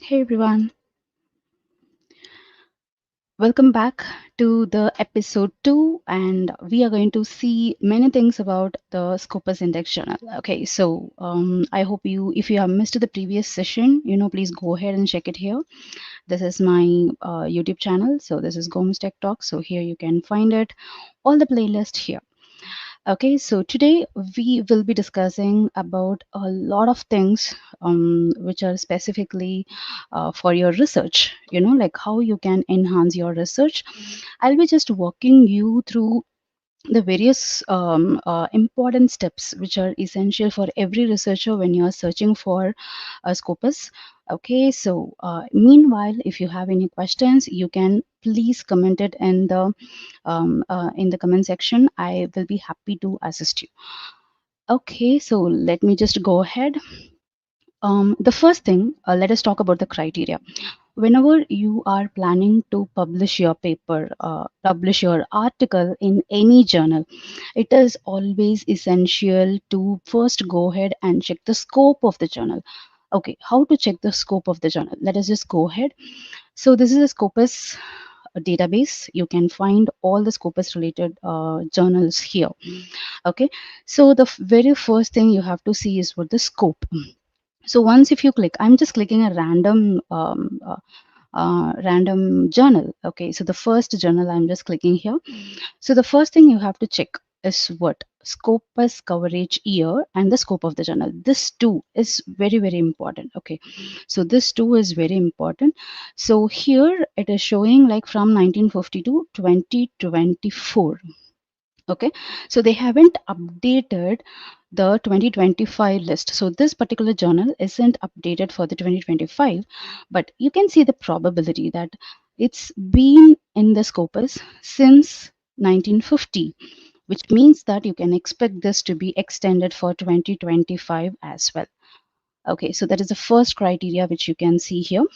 Hey everyone, welcome back to the episode 2, and we are going to see many things about the Scopus-indexed journal. Okay, so I hope if you have missed the previous session, please go ahead and check it here. This is my YouTube channel, so this is Gomes Tech Talk. So here you can find it, all the playlist here. Okay, so today we will be discussing about a lot of things which are specifically for your research, like how you can enhance your research. I'll be just walking you through the various important steps which are essential for every researcher when you are searching for a Scopus. Okay, so meanwhile, if you have any questions, you can please comment it in the comment section. I will be happy to assist you. Okay, so let me just go ahead. The first thing, let us talk about the criteria. Whenever you are planning to publish your paper, publish your article in any journal, it is always essential to first go ahead and check the scope of the journal. Okay, how to check the scope of the journal? Let us just go ahead. So this is a Scopus database. You can find all the Scopus related journals here. Okay, so the very first thing you have to see is what the scope. So once if you click, I'm just clicking a random journal. Okay, so the first journal I'm just clicking here. So the first thing you have to check is what Scopus coverage year and the scope of the journal. This too is very important. Okay, so this too is very important. So here it is showing like from 1950 to 2024. Okay, so they haven't updated the 2025 list. So this particular journal isn't updated for the 2025, but you can see the probability that it's been in the Scopus since 1950, which means that you can expect this to be extended for 2025 as well. Okay, so that is the first criteria which you can see here.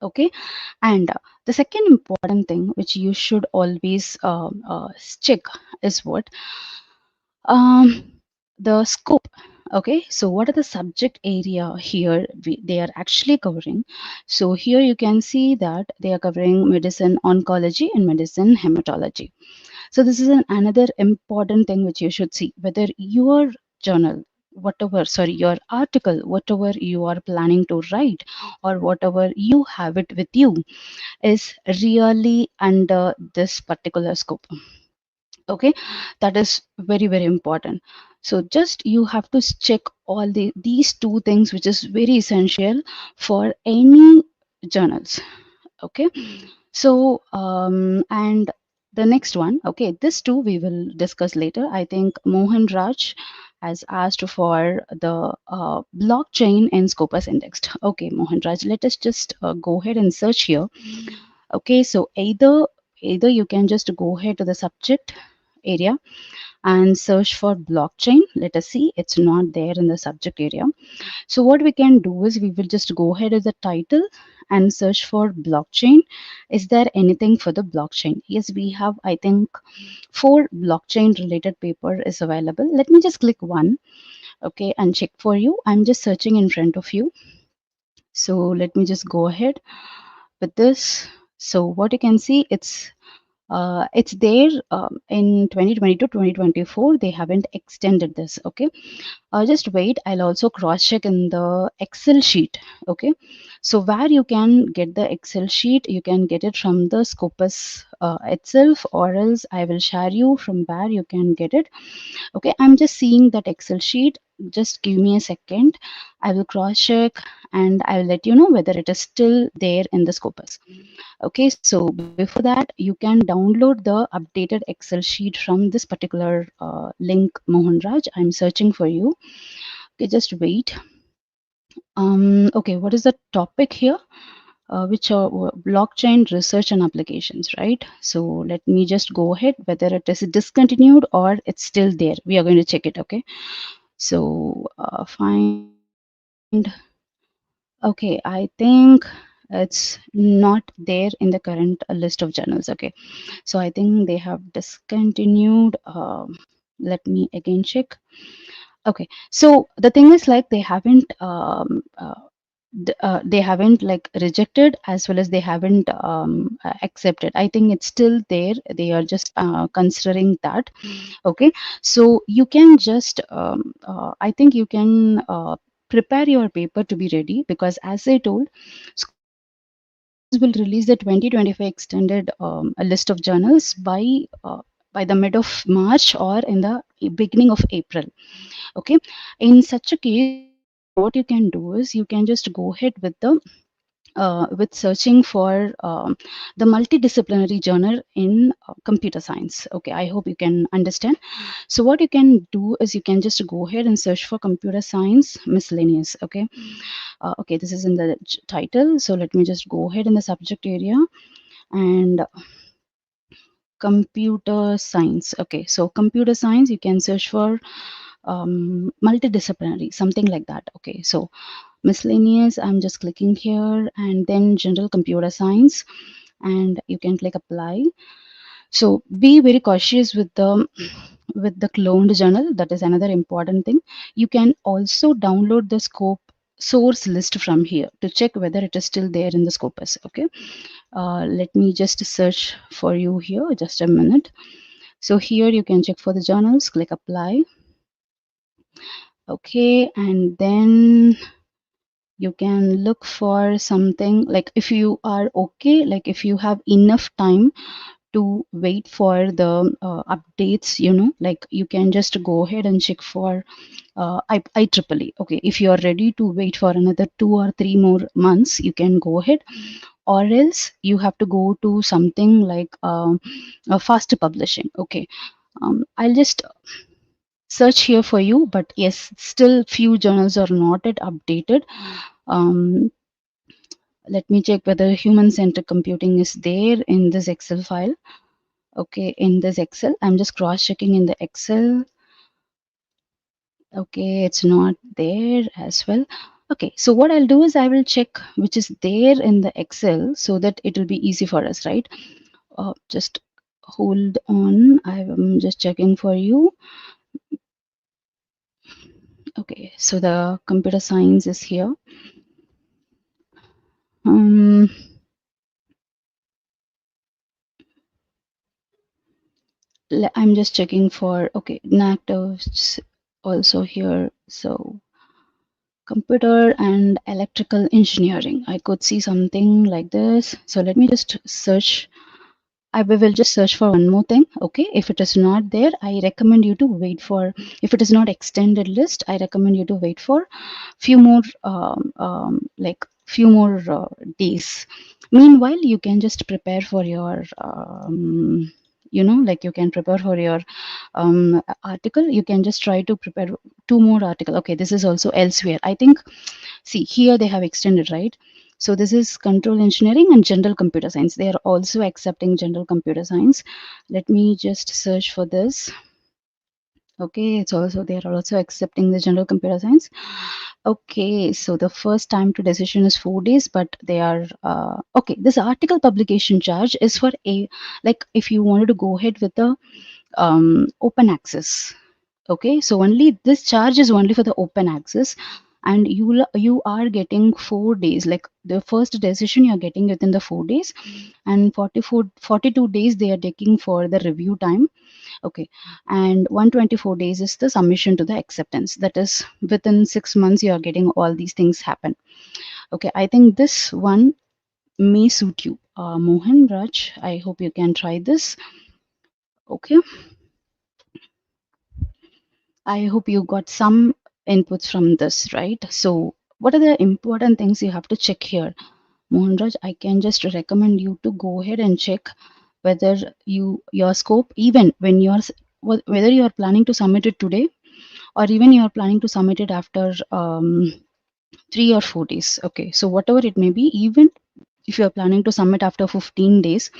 Okay, and the second important thing which you should always check is what the scope. Okay, so what are the subject area here they are actually covering? So here you can see that they are covering medicine oncology and medicine hematology. So this is another important thing which you should see, whether your journal, whatever, sorry, your article, whatever you are planning to write or whatever you have it with you is really under this particular scope. Okay, that is very important. So just you have to check all these two things, which is very essential for any journals. Okay, so and the next one, okay, this too we will discuss later. I think Mohan Raj has asked for the blockchain and Scopus indexed. Okay, Mohan Raj, let us just go ahead and search here. Okay, so either you can just go ahead to the subject area and search for blockchain. Let us see, it's not there in the subject area. So what we can do is we will just go ahead with the title and search for blockchain. Is there anything for the blockchain? Yes, we have, I think, 4 blockchain related paper is available. Let me just click one, okay, and check for you. I'm just searching in front of you. So let me just go ahead with this. So what you can see, it's there in 2020 to 2024. They haven't extended this. Okay, just wait, I'll also cross check in the Excel sheet. Okay, so where you can get the Excel sheet, you can get it from the Scopus itself, or else I will share you from where you can get it. Okay, I'm just seeing that Excel sheet. just give me a second. I will cross check and I will let you know whether it is still there in the Scopus. Okay, so before that, you can download the updated Excel sheet from this particular link, Mohanraj. I'm searching for you. Okay, just wait. Okay, what is the topic here? Which are blockchain research and applications, right? So let me just go ahead whether it is discontinued or it's still there. We are going to check it. Okay, so find. Okay, I think it's not there in the current list of journals. Okay, so I think they have discontinued. Let me again check. Okay, so the thing is like they haven't like rejected as well as they haven't accepted. I think it's still there. They are just considering that. Okay, so you can just I think you can prepare your paper to be ready, because as I told, Scopus will release the 2025 extended a list of journals by the mid of March or in the beginning of April. Okay, in such a case, what you can do is you can just go ahead with searching for the multidisciplinary journal in computer science. Okay, I hope you can understand. So what you can do is you can just go ahead and search for computer science miscellaneous. Okay, okay, this is in the title. So let me just go ahead in the subject area and computer science. Okay, so computer science, you can search for multidisciplinary, something like that. Okay, so miscellaneous, I'm just clicking here, and then general computer science, and you can click apply. So be very cautious with the cloned journal. That is another important thing. You can also download the scope source list from here to check whether it is still there in the Scopus. Okay, let me just search for you here, just a minute. So here you can check for the journals, click apply. Okay, and then you can look for something like, if you are okay, like if you have enough time to wait for the updates, like you can just go ahead and check for IEEE. Okay, if you are ready to wait for another 2 or 3 more months, you can go ahead, or else you have to go to something like faster publishing. Okay, I'll just search here for you, but yes, still few journals are not yet updated. um, let me check whether human-centered computing is there in this Excel file. Okay, in this Excel, I'm just cross-checking in the Excel. Okay, it's not there as well. Okay, so what I'll do is I will check which is there in the Excel so that it will be easy for us, right? Just hold on, I'm just checking for you. Okay, so the computer science is here. um I'm just checking for, okay, NACTO's also here. So computer and electrical engineering, I could see something like this. So let me just search. I will just search for one more thing. Okay, if it is not there, I recommend you to wait for, if it is not extended list, I recommend you to wait for few more like few more days. Meanwhile, you can just prepare for your like you can prepare for your article. You can just try to prepare 2 more article. Okay, this is also elsewhere, I think. See, here they have extended, right? So this is control engineering and general computer science. They are also accepting general computer science. Let me just search for this. Okay, it's also, they are also accepting the general computer science. Okay, so the first time to decision is 4 days, but they are okay. This article publication charge is for a, like if you wanted to go ahead with the open access. Okay, so only this charge is only for the open access, and you are getting 4 days, like the first decision you are getting within the 4 days, and 42 days they are taking for the review time. Okay, and 124 days is the submission to the acceptance. That is within 6 months you are getting all these things happen. Okay, I think this one may suit you, Mohan Raj. I hope you can try this. Okay, I hope you got some inputs from this, right? So what are the important things you have to check here? Mohanraj, I can just recommend you to go ahead and check whether your scope, even when whether you are planning to submit it today, or even you are planning to submit it after 3 or 4 days. Okay, so whatever it may be, even if you are planning to submit after 15 days,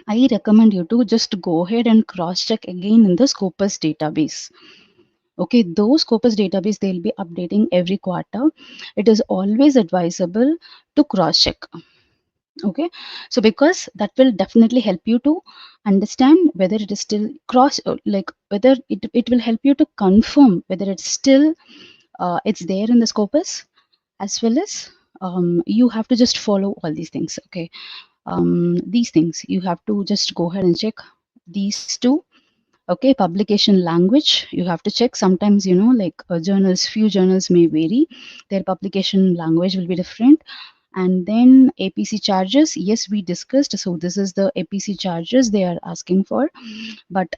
I recommend you to just go ahead and cross check again in the Scopus database. Okay, those Scopus database, they'll be updating every quarter. It is always advisable to cross check. Okay, so because that will definitely help you to understand whether it is still like whether it will help you to confirm whether it's still it's there in the Scopus, as well as you have to just follow all these things. Okay, these things you have to just go ahead and check these two. Okay, publication language you have to check. Sometimes, like journals, few journals may vary, their publication language will be different. And then APC charges, yes, we discussed. So this is the APC charges they are asking for, but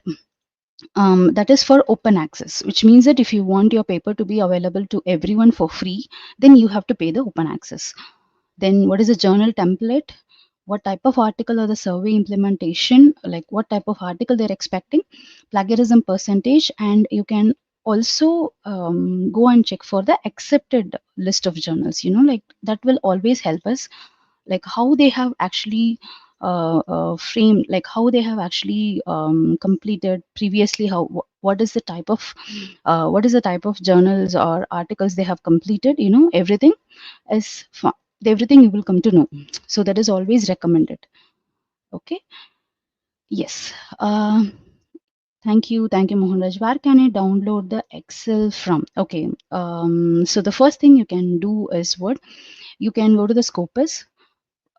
that is for open access, which means that if you want your paper to be available to everyone for free, then you have to pay the open access. Then what is the journal template? What type of article or the survey implementation, like what type of article they're expecting, plagiarism percentage, and you can also go and check for the accepted list of journals. Like that will always help us, like how they have actually framed, like how they have actually completed previously, what is the type of journals or articles they have completed. Everything is everything you will come to know. So that is always recommended. Okay. Yes. Thank you, Mohanraj. Where can I download the Excel from? Okay. So the first thing you can do is what? You can go to the Scopus.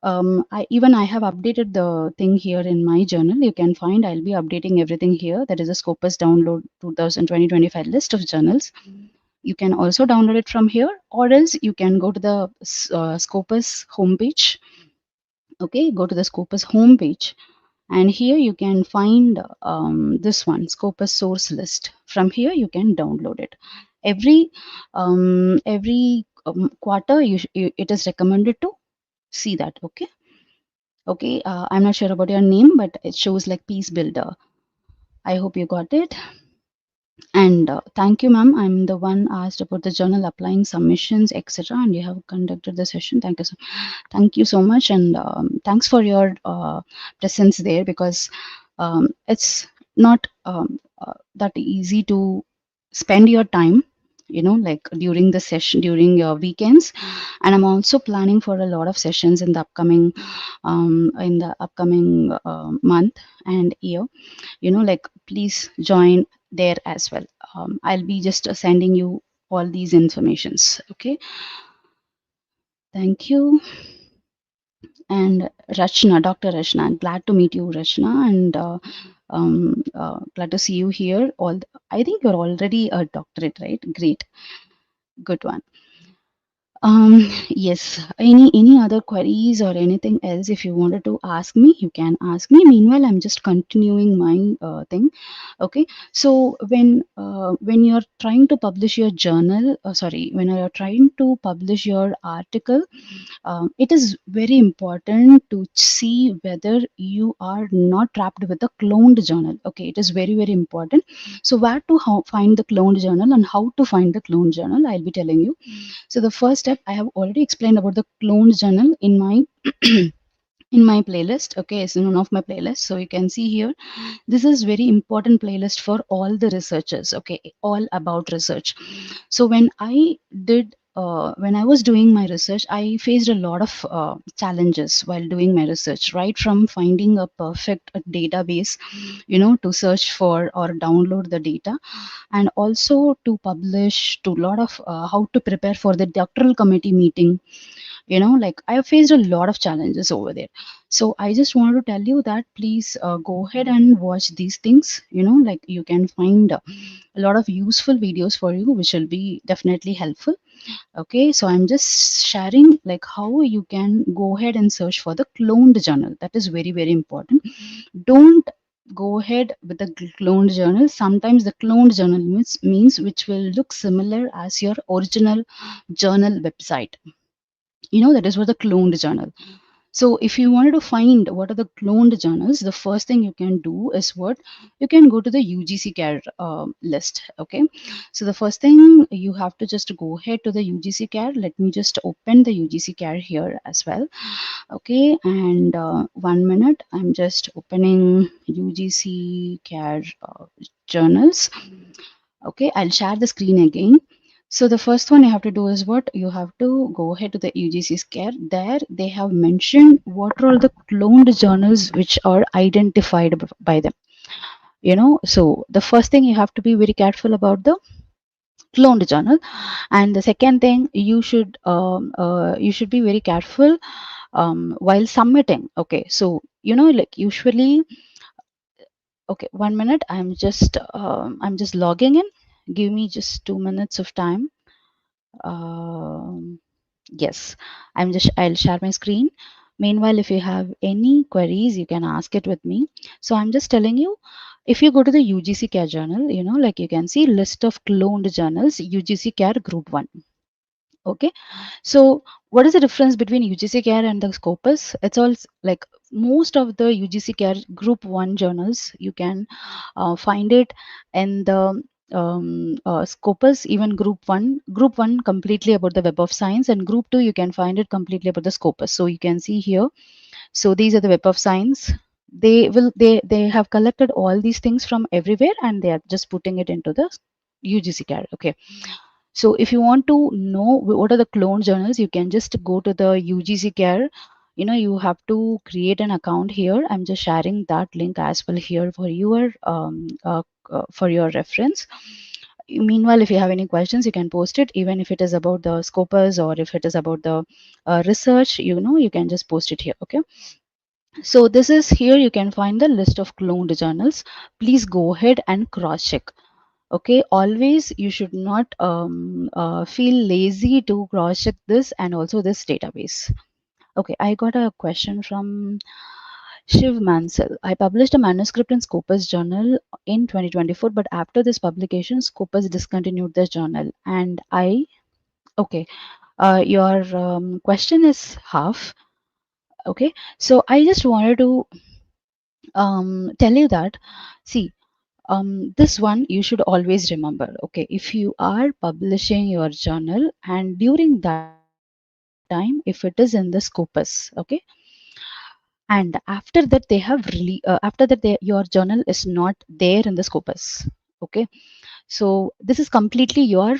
I have updated the thing here in my journal. You can find I'll be updating everything here. That is a Scopus download 2020-25 list of journals. You can also download it from here, or else you can go to the Scopus homepage. Okay, go to the Scopus homepage, and here you can find this one, Scopus source list. From here you can download it. Every quarter it is recommended to see that. Okay. Okay, I'm not sure about your name, but it shows like Peace Builder. I hope you got it. And thank you, ma'am. I'm the one asked about the journal applying submissions, etc. And you have conducted the session. Thank you so much, and thanks for your presence there, because it's not that easy to spend your time, like during the session, during your weekends. And I'm also planning for a lot of sessions in the upcoming month and year. Like please join there as well. I'll be just sending you all these informations. Okay, thank you. And Rachna, Dr. Rachna, glad to meet you, Rachna, and glad to see you here. I think you're already a doctorate, right? Great, good one. Yes. Any other queries or anything else? If you wanted to ask me, you can ask me. Meanwhile, I'm just continuing my thing. Okay. So when you're trying to publish your journal, when you're trying to publish your article, it is very important to see whether you are not trapped with a cloned journal. Okay, it is very, very important. So where to find the cloned journal and how to find the cloned journal, I'll be telling you. So the first step, I have already explained about the cloned journal in my in my playlist. Okay, it's in one of my playlists. So you can see here, this is very important playlist for all the researchers. Okay, all about research. So when I was doing my research, I faced a lot of challenges while doing my research, right from finding a perfect database, to search for or download the data, and also to publish, to a lot of how to prepare for the doctoral committee meeting. Like I have faced a lot of challenges over there. So I just want to tell you that please go ahead and watch these things. Like you can find a lot of useful videos for you, which will be definitely helpful. Okay, so I'm just sharing like how you can go ahead and search for the cloned journal. That is very, very important. Don't go ahead with the cloned journal. Sometimes the cloned journal means which will look similar as your original journal website. That is what the cloned journal. So if you wanted to find what are the cloned journals, the first thing you can do is what you can go to the UGC CARE list. Okay, so the first thing you have to just go ahead to the UGC CARE. Let me just open the UGC CARE here as well. Okay, and 1 minute, I'm just opening UGC CARE journals. Okay, I'll share the screen again. So the first one you have to do is what you have to go ahead to the UGC scare. There they have mentioned what are all the cloned journals which are identified by them. So the first thing you have to be very careful about the cloned journal, and the second thing you should be very careful while submitting. Okay, so like usually. Okay, 1 minute. I'm just logging in. Give me just 2 minutes of time. Um, yes, I'll share my screen. Meanwhile, if you have any queries, you can ask it with me. So I'm just telling you, if you go to the UGC CARE journal, like you can see list of cloned journals, UGC CARE Group 1. Okay, so what is the difference between UGC CARE and the Scopus? It's all like most of the UGC CARE Group 1 journals, you can find it in the Scopus, even Group 1 completely about the Web of Science, and Group 2 you can find it completely about the Scopus. So you can see here. So these are the Web of Science. They have collected all these things from everywhere, and they are just putting it into the UGC CARE. Okay, so if you want to know what are the clone journals, you can just go to the UGC CARE. You have to create an account here. I'm just sharing that link as well here for your reference. Meanwhile, if you have any questions, you can post it. Even if it is about the Scopus or if it is about the research, you can just post it here. Okay. So this is here. You can find the list of cloned journals. Please go ahead and cross check. Okay, always you should not feel lazy to cross check this and also this database. Okay, I got a question from Shiv Mansell. I published a manuscript in Scopus journal in 2024, but after this publication Scopus discontinued the journal, and okay, your question is half. Okay, so I just wanted to tell you that, see, this one you should always remember. Okay, if you are publishing your journal and during that time, if it is in the Scopus, okay, and after that they have after that your journal is not there in the Scopus. Okay, so this is completely your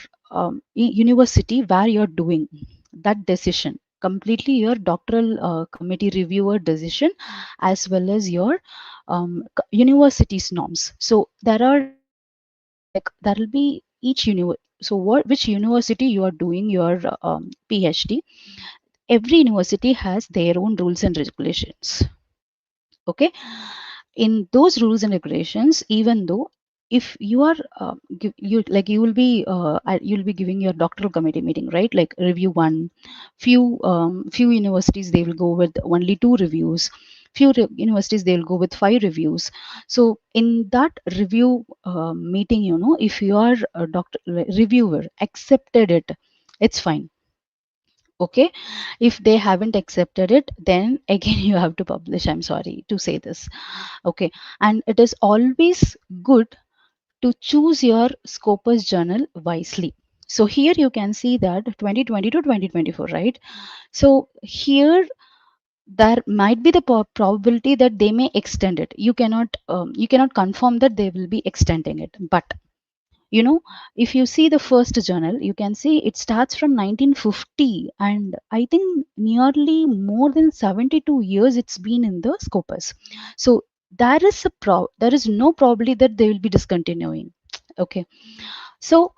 university where you're doing that decision, completely your doctoral committee reviewer decision, as well as your university's norms. So there are like there will be each so which university you are doing your PhD. Every university has their own rules and regulations. Okay, in those rules and regulations, even though if you are you will be you'll be giving your doctoral committee meeting, right? Like review one. Few universities they will go with only 2 reviews. Few universities they'll go with 5 reviews. So in that review meeting, if your doctor reviewer accepted it, it's fine. Okay, if they haven't accepted it, then again you have to publish. I'm sorry to say this. Okay, and it is always good to choose your Scopus journal wisely. So here you can see that 2020 to 2024, right? So here there might be the probability that they may extend it. You cannot confirm that they will be extending it, but you know if you see the first journal, you can see it starts from 1950, and I think nearly more than 72 years it's been in the Scopus. So there is no probability that they will be discontinuing. Okay, so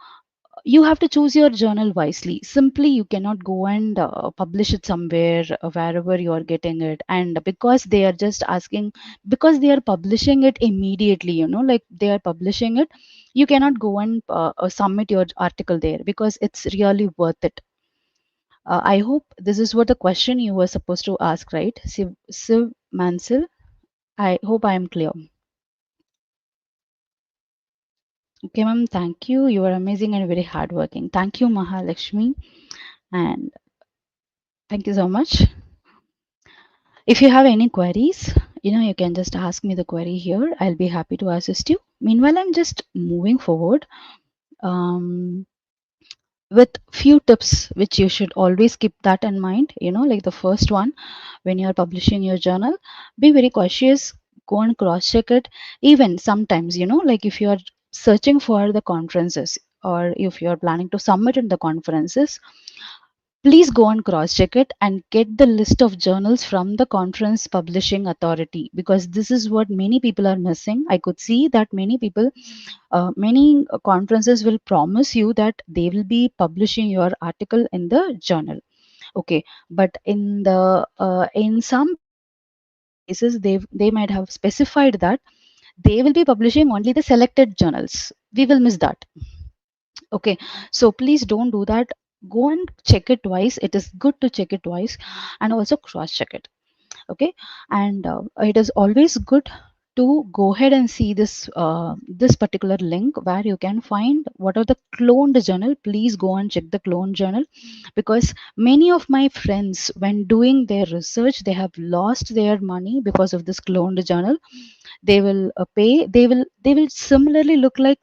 you have to choose your journal wisely. Simply you cannot go and publish it somewhere wherever you are getting it, and because they are just asking, because they are publishing it immediately, like they are publishing it, you cannot go and submit your article there because it's really worth it. I hope this is what the question you were supposed to ask, right? Siv Mansell, I hope I am clear. Okay, ma'am, thank you. You are amazing and very hardworking. Thank you, Mahalakshmi. And thank you so much. If you have any queries, you can just ask me the query here. I'll be happy to assist you. Meanwhile, I'm just moving forward um, with few tips which you should always keep that in mind. Like the first one, when you're publishing your journal, be very cautious. Go and cross check it. Even sometimes, like if you're searching for the conferences or if you're planning to submit in the conferences, please go and cross check it and get the list of journals from the conference publishing authority, because this is what many people are missing. I could see that many conferences will promise you that they will be publishing your article in the journal. Okay, but in some places they might have specified that they will be publishing only the selected journals. We will miss that. Okay, so please don't do that. Go and check it twice. It is good to check it twice and also cross check it. Okay, and it is always good to go ahead and see this particular link where you can find what are the cloned journal. Please go and check the cloned journal, because many of my friends, when doing their research, they have lost their money because of this cloned journal. They will pay, they will similarly look like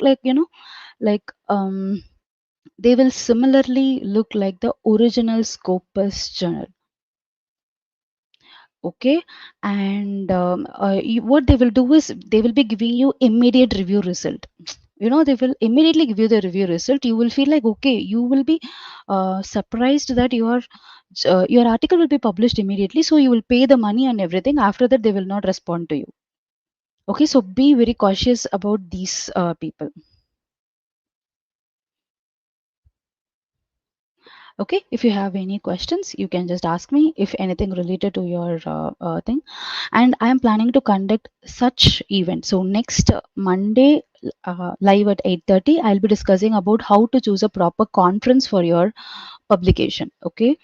they will similarly look like the original Scopus journal. Okay, and what they will do is they will be giving you immediate review result. They will immediately give you the review result. You will feel like, okay, you will be surprised that your article will be published immediately, so you will pay the money and everything. After that, they will not respond to you. Okay, so be very cautious about these people. Okay, if you have any questions, you can just ask me if anything related to your thing. And I am planning to conduct such event. So next Monday, live at 8:30, I'll be discussing about how to choose a proper conference for your publication. Okay.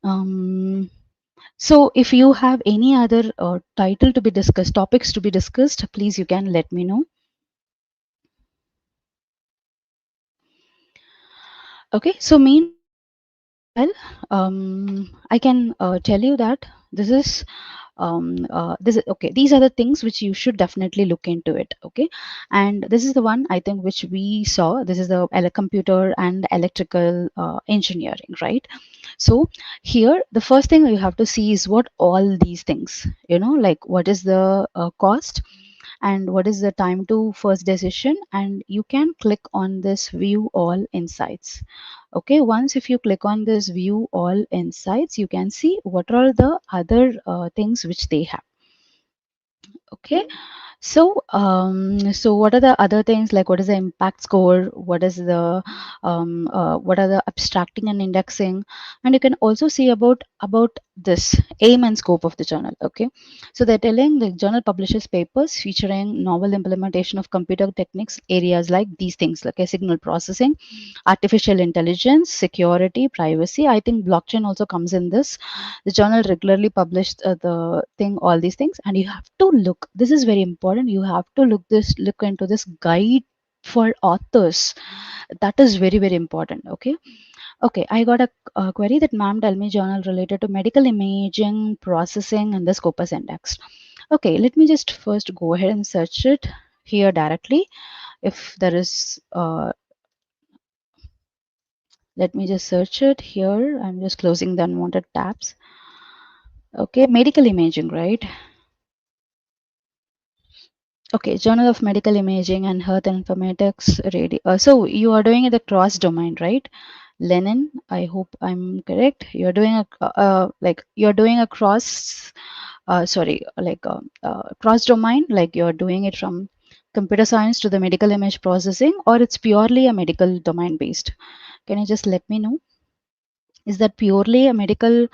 Um, so if you have any other title to be discussed, topics to be discussed, please you can let me know. Okay. So meanwhile, I can tell you that this is this is okay. These are the things which you should definitely look into it. Okay, and this is the one I think which we saw. This is the computer and electrical engineering, right? So here the first thing you have to see is what all these things, like what is the cost and what is the time to first decision, and you can click on this view all insights. Okay, once if you click on this view all insights, you can see what are the other things which they have. Okay, so what are the other things, like what is the impact score, what are the abstracting and indexing, and you can also see about this aim and scope of the journal. Okay, so they're telling the journal publishes papers featuring novel implementation of computer techniques areas like these things, like signal processing, artificial intelligence, security, privacy. I think blockchain also comes in this. The journal regularly published the thing, all these things, and you have to look. This is very important. You have to look into this guide for authors. That is very very important. Okay. Okay, I got a query that ma'am, tell me journal related to medical imaging processing and the Scopus index. Okay, let me just first go ahead and search it here directly. If there is let me just search it here. I'm just closing the unwanted tabs. Okay, medical imaging, right? Okay, Journal of Medical Imaging and Health Informatics Radio. So you are doing it the cross domain, right? Lenin, I hope I'm correct. You're doing you're doing a cross, cross domain, like you're doing it from computer science to the medical image processing, or it's purely a medical domain based. Can you just let me know? Is that purely a medical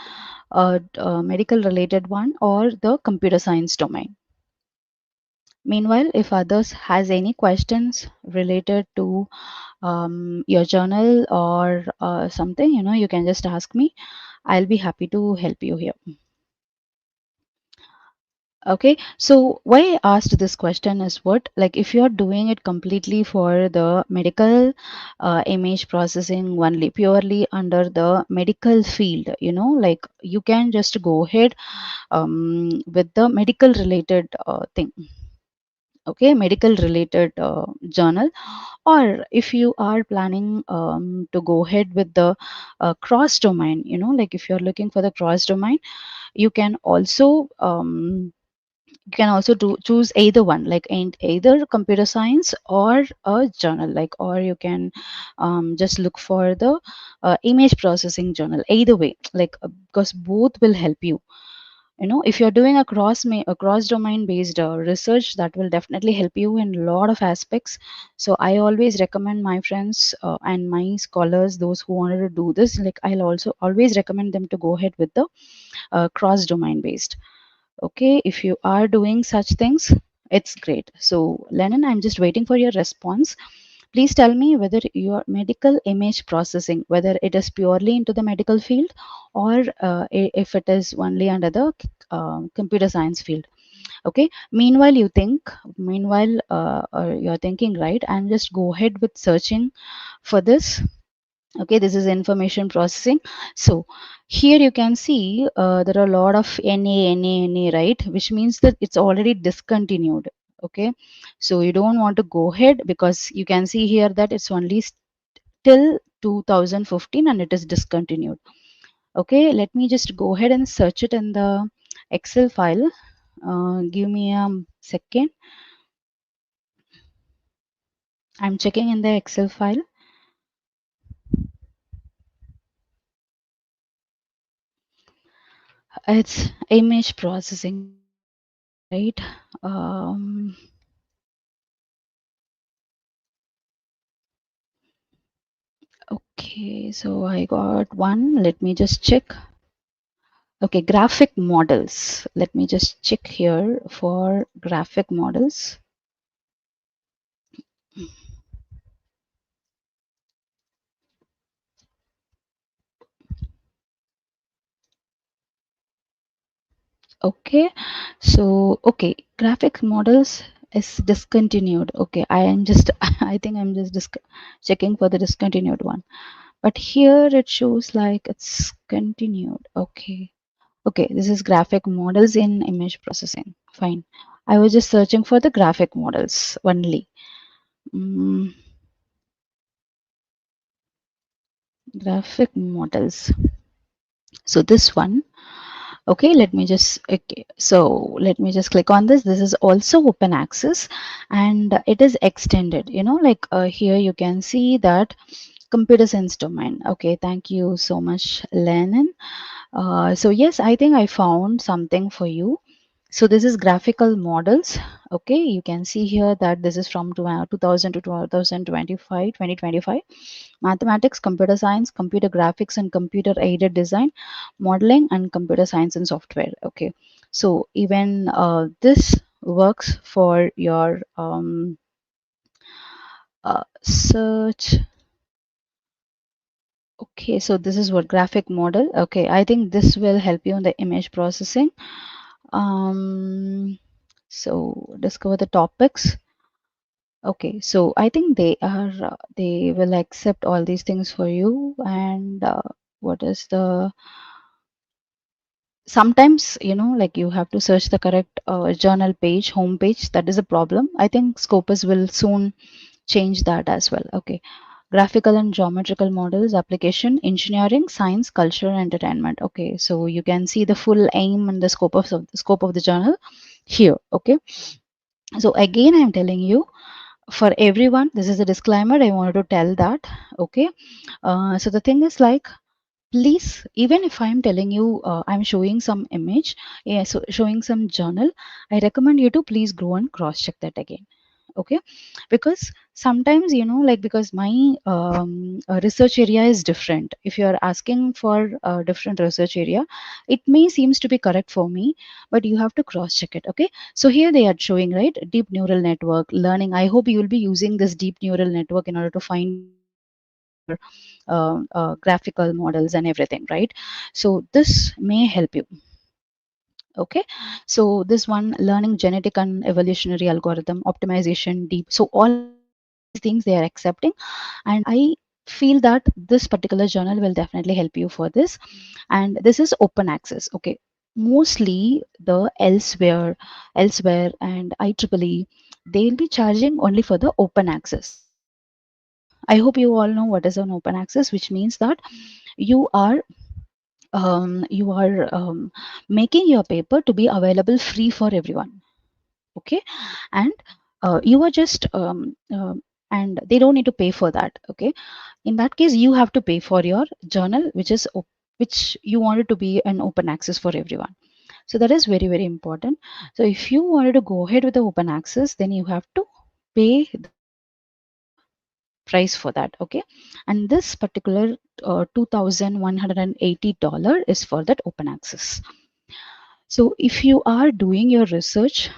related one or the computer science domain? Meanwhile, if others has any questions related to your journal or something, you can just ask me. I'll be happy to help you here. Okay, so why I asked this question is what, like if you're doing it completely for the medical image processing only, purely under the medical field, like you can just go ahead with the medical related thing. Okay, medical related journal. Or if you are planning to go ahead with the cross domain, like if you're looking for the cross domain, you can also choose either one, like either computer science or a journal, like, or you can just look for the image processing journal. Either way, like because both will help you. If you're doing a cross domain based research, that will definitely help you in a lot of aspects. So I always recommend my friends and my scholars, those who wanted to do this, like I'll also always recommend them to go ahead with the cross domain based. Okay, if you are doing such things, it's great. So, Lennon, I'm just waiting for your response. Please tell me whether your medical image processing, whether it is purely into the medical field, or if it is only under the computer science field. Okay. Meanwhile, you're thinking, right? And just go ahead with searching for this. Okay, this is information processing. So here you can see there are a lot of NA, right, which means that it's already discontinued. Okay, so you don't want to go ahead because you can see here that it's only till 2015 and it is discontinued. Okay, let me just go ahead and search it in the Excel file. Give me a second. I'm checking in the Excel file. It's image processing, right? um, okay, so I got one. Let me just check. Okay, graphic models. Let me just check here for graphic models. Okay, so okay, graphic models is discontinued. Okay, I am just I think I'm just checking for the discontinued one. But here it shows like it's continued. Okay. Okay, this is graphic models in image processing. Fine. I was just searching for the graphic models only. Mm, graphic models. So this one. Okay, let me just click on this. This is also open access and it is extended. Like here you can see that computer science domain. Okay, thank you so much, Lennon. So yes, I think I found something for you. So this is graphical models. Okay, you can see here that this is from 2000 to 2025. Mathematics, computer science, computer graphics and computer aided design, modeling and computer science and software. Okay, so even this works for your search. Okay, so this is what graphic model. Okay, I think this will help you in the image processing. um so discover the topics. Okay, so I think they will accept all these things for you. And what is the sometimes, like you have to search the correct journal page, home page. That is a problem. I think Scopus will soon change that as well. Okay, graphical and geometrical models, application, engineering, science, culture, and entertainment. Okay, so you can see the full aim and the scope of the journal here. Okay, so again I'm telling you, for everyone, this is a disclaimer I wanted to tell that. Okay, so the thing is like, please, even if I'm telling you, I'm showing some image, yeah, so showing some journal, I recommend you to please go and cross check that again. Okay, because sometimes, like, because my research area is different. If you're asking for a different research area, it may seems to be correct for me, but you have to cross check it. Okay, so here they are showing, right, deep neural network learning. I hope you will be using this deep neural network in order to find your graphical models and everything, right? So this may help you. Okay, so this one, learning genetic and evolutionary algorithm, optimization, deep. So all these things they are accepting, and I feel that this particular journal will definitely help you for this. And this is open access. Okay, mostly the elsewhere and IEEE, they'll be charging only for the open access. I hope you all know what is an open access, which means that you are you are making your paper to be available free for everyone. Okay, and you are just and they don't need to pay for that. Okay, in that case you have to pay for your journal, which you wanted to be an open access for everyone. So that is very, very important. So if you wanted to go ahead with the open access, then you have to pay the price for that. Okay, and this particular $2,180 is for that open access. So if you are doing your research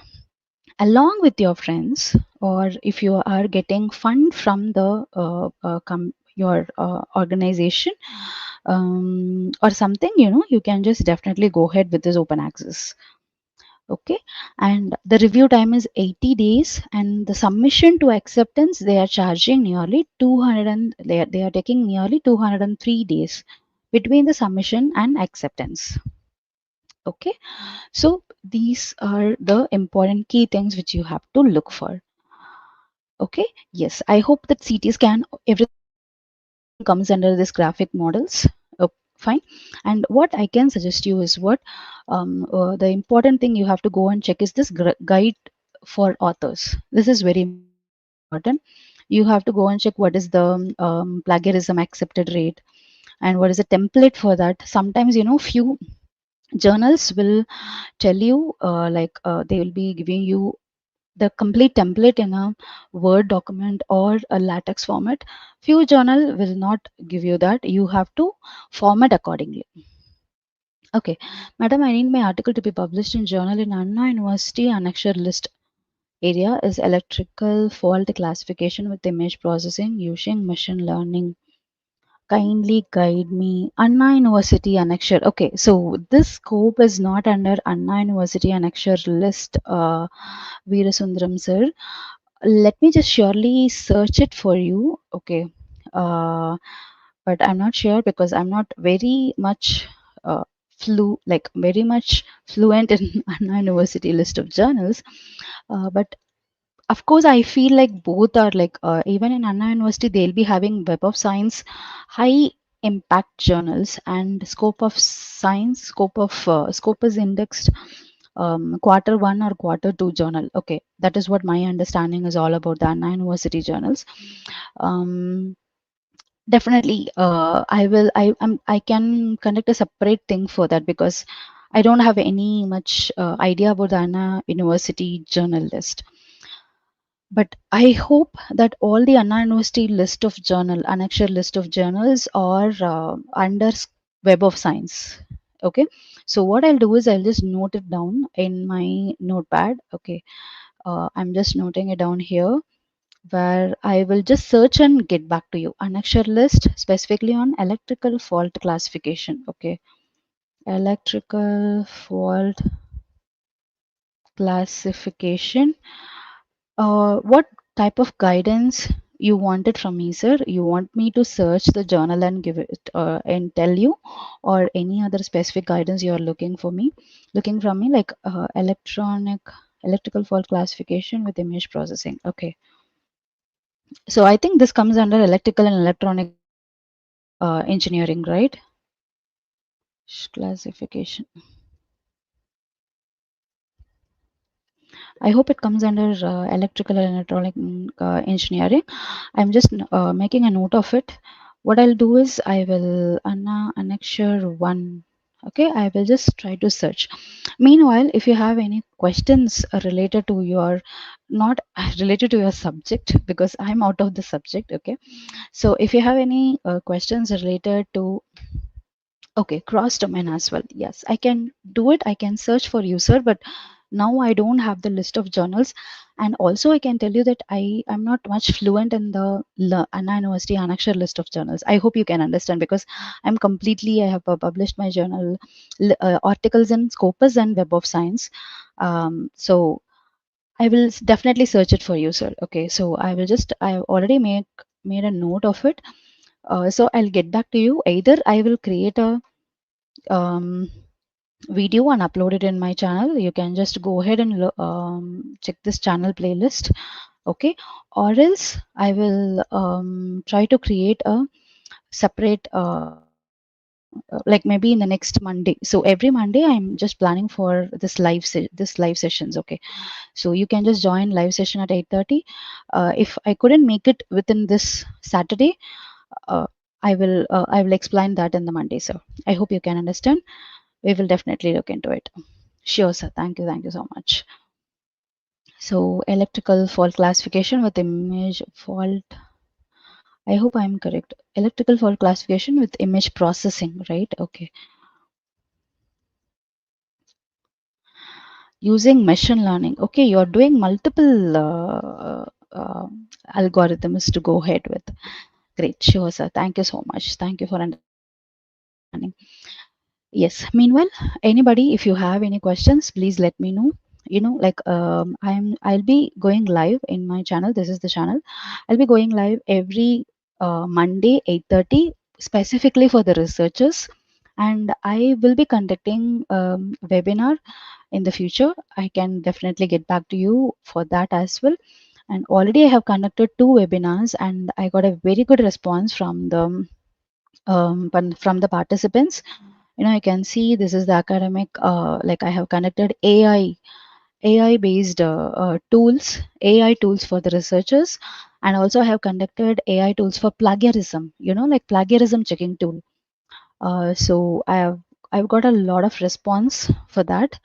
along with your friends, or if you are getting fund from the your organization, or something, you can just definitely go ahead with this open access. Okay, and the review time is 80 days, and the submission to acceptance, they are charging nearly 200, and they are taking nearly 203 days between the submission and acceptance. Okay, so these are the important key things which you have to look for. Okay, yes, I hope that CT scan, everything comes under this graphic models. Fine. And what I can suggest you is what the important thing you have to go and check is this guide for authors. This is very important. You have to go and check what is the plagiarism accepted rate, and what is the template for that. Sometimes, few journals will tell you they will be giving you the complete template in a Word document or a LaTeX format. Few journal will not give you that. You have to format accordingly. Okay, madam, I need my article to be published in journal in Anna University annexure list. Area is electrical fault classification with image processing using machine learning. Kindly guide me. Anna University annexure. Okay, so this scope is not under Anna University annexure list, Veerasundaram sir. Let me just surely search it for you. Okay, but I'm not sure because I'm not very much very much fluent in Anna University list of journals. But of course, I feel like both are like, even in Anna University, they'll be having Web of Science, high impact journals, and Scope of Science, Scopus-indexed quarter 1 or quarter 2 journal. Okay, that is what my understanding is all about the Anna University journals. Um, Definitely, I can conduct a separate thing for that because I don't have any much idea about the Anna University journal list. But I hope that all the Anna University list of annexure list of journals are under Web of Science. Okay. So what I'll do is I'll just note it down in my notepad. Okay. I'm just noting it down here, where I will just search and get back to you. Annexure list specifically on electrical fault classification. Okay. Electrical fault classification. What type of guidance you wanted from me, sir? You want me to search the journal and give it and tell you, or any other specific guidance you are looking from me, like electrical fault classification with image processing? Okay, so I think this comes under electrical and electronic engineering, right? Classification. I hope it comes under electrical and electronic engineering. I'm just making a note of it. What I'll do is I will annexure 1. Okay, I will just try to search. Meanwhile, if you have any questions related to your, not related to your subject, because I'm out of the subject. Okay, so if you have any questions related to, okay, cross domain as well, yes, I can do it. I can search for you, sir, but Now I don't have the list of journals, and also I can tell you that I'm not much fluent in the Anna University annexure list of journals. I hope you can understand, because I have published my journal articles in Scopus and Web of Science. So I will definitely search it for you, sir. Okay, so I already made a note of it. So I'll get back to you. Either I will create a um, video and upload it in my channel. You can just go ahead and check this channel playlist. Okay, or else I will try to create a separate like maybe in the next Monday. So every Monday I'm just planning for this live sessions. Okay, so you can just join live session at 8:30. If I couldn't make it within this Saturday, uh, I will explain that in the Monday, sir. I hope you can understand. We will definitely look into it. Sure, sir. Thank you so much. So electrical fault classification with image fault. I hope I'm correct. Electrical fault classification with image processing, right? Okay. Using machine learning. Okay, you're doing multiple algorithms to go ahead with. Great. Sure, sir. Thank you so much. Thank you for understanding. Yes. Meanwhile, anybody, if you have any questions, please let me know. Like I'll be going live in my channel. This is the channel. I'll be going live every Monday 8:30, specifically for the researchers, and I will be conducting webinar in the future. I can definitely get back to you for that as well. And already I have conducted two webinars, and I got a very good response from from the participants. You can see this is the academic, like I have connected AI based AI tools for the researchers, and also I have conducted AI tools for plagiarism, like plagiarism checking tool. So I've got a lot of response for that,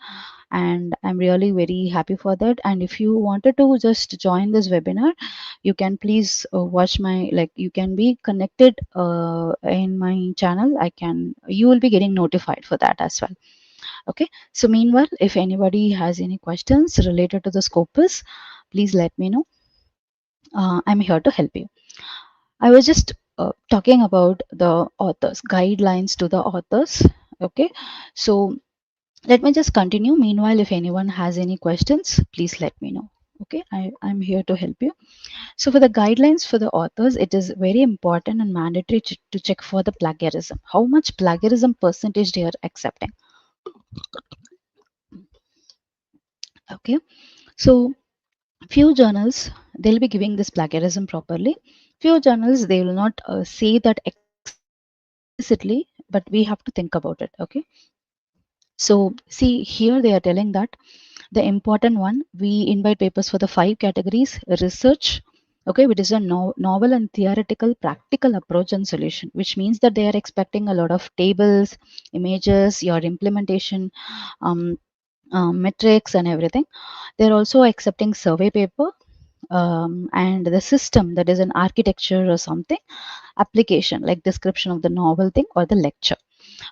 and I'm really very happy for that. And if you wanted to just join this webinar, you can please watch my, like, you can be connected in my channel. You will be getting notified for that as well. Okay. So meanwhile, if anybody has any questions related to the Scopus, please let me know. I'm here to help you. I was just talking about the authors, guidelines to the authors. Okay. So let me just continue. Meanwhile, if anyone has any questions, please let me know. Okay, I'm here to help you. So for the guidelines for the authors, it is very important and mandatory to check for the plagiarism. How much plagiarism percentage they are accepting. Okay, so few journals, they'll be giving this plagiarism properly. Few journals, they will not say that explicitly, but we have to think about it. Okay, so see here they are telling that the important one, we invite papers for the 5 categories: research, okay, which is a novel and theoretical practical approach and solution, which means that they are expecting a lot of tables, images, your implementation, um, metrics and everything. They're also accepting survey paper, and the system, that is an architecture or something, application like description of the novel thing or the lecture.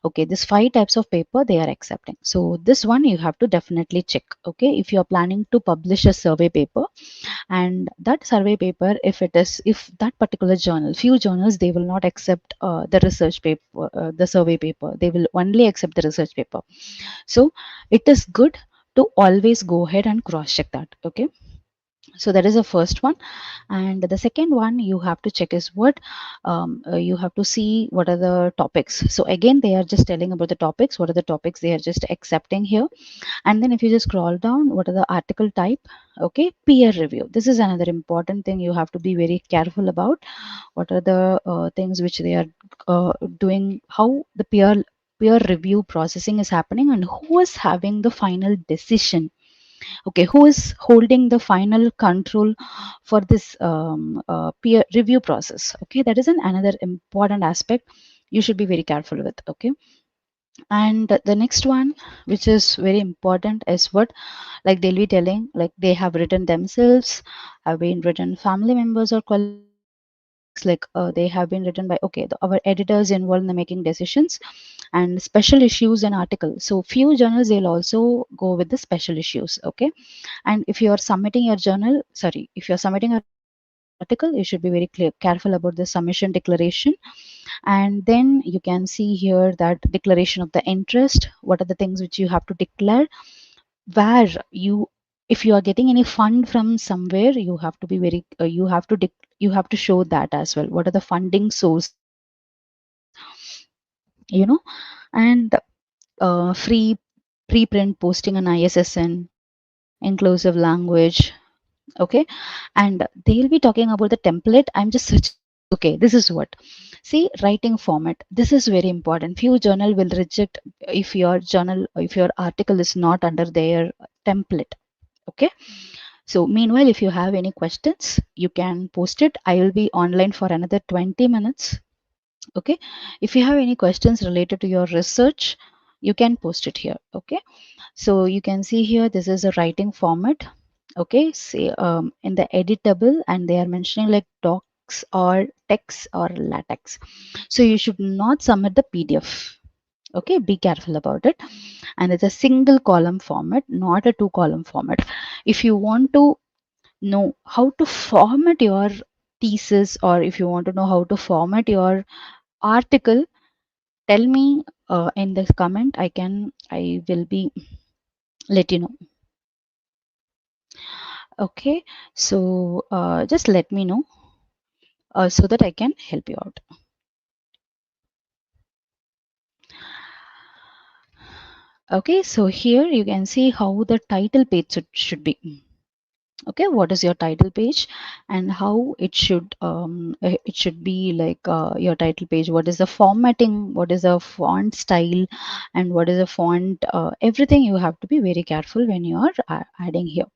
Okay, this 5 types of paper they are accepting. So this one you have to definitely check. Okay, if you are planning to publish a survey paper, and that survey paper, if that particular journal, few journals, they will not accept the research paper, the survey paper, they will only accept the research paper. So it is good to always go ahead and cross check that. Okay, so that is the first one. And the second one you have to check is what, you have to see what are the topics. So again, they are just telling about the topics, what are the topics they are just accepting here. And then if you just scroll down, what are the article type. Okay, peer review, this is another important thing you have to be very careful about. What are the things which they are doing, how the peer review processing is happening, and who is having the final decision. Okay, who is holding the final control for this peer review process. Okay, that is another important aspect you should be very careful with. Okay, and the next one, which is very important, is what, like they'll be telling, like they have written themselves, have been written family members or colleagues, like they have been written by, okay, our editors involved in the making decisions, and special issues and articles. So few journals they'll also go with the special issues. Okay, and if you are submitting your journal, sorry, if you're submitting an article, you should be very careful about the submission declaration. And then you can see here that declaration of the interest. What are the things which you have to declare? Where you, if you are getting any fund from somewhere, you have to be very you have to show that as well. What are the funding sources, you know, and free preprint posting on ISSN, inclusive language. Okay, and they'll be talking about the template. I'm just suggesting, okay, this is what, see, writing format, this is very important. Few journal will reject if your journal, if your article is not under their template. Okay, so meanwhile, if you have any questions, you can post it. I will be online for another 20 minutes. Okay, if you have any questions related to your research, you can post it here. Okay, so you can see here, this is a writing format. Okay, say in the editable, and they are mentioning like docs or text or latex. So you should not submit the PDF. Okay, be careful about it. And it's a single column format, not a two column format. If you want to know how to format your thesis, or if you want to know how to format your article, tell me in the comment. I will be let you know. Okay, so just let me know so that I can help you out. Okay, so here you can see how the title page should be. Okay, what is your title page and how it should be like your title page. What is the formatting, what is the font style, and what is the font, everything you have to be very careful when you are adding here.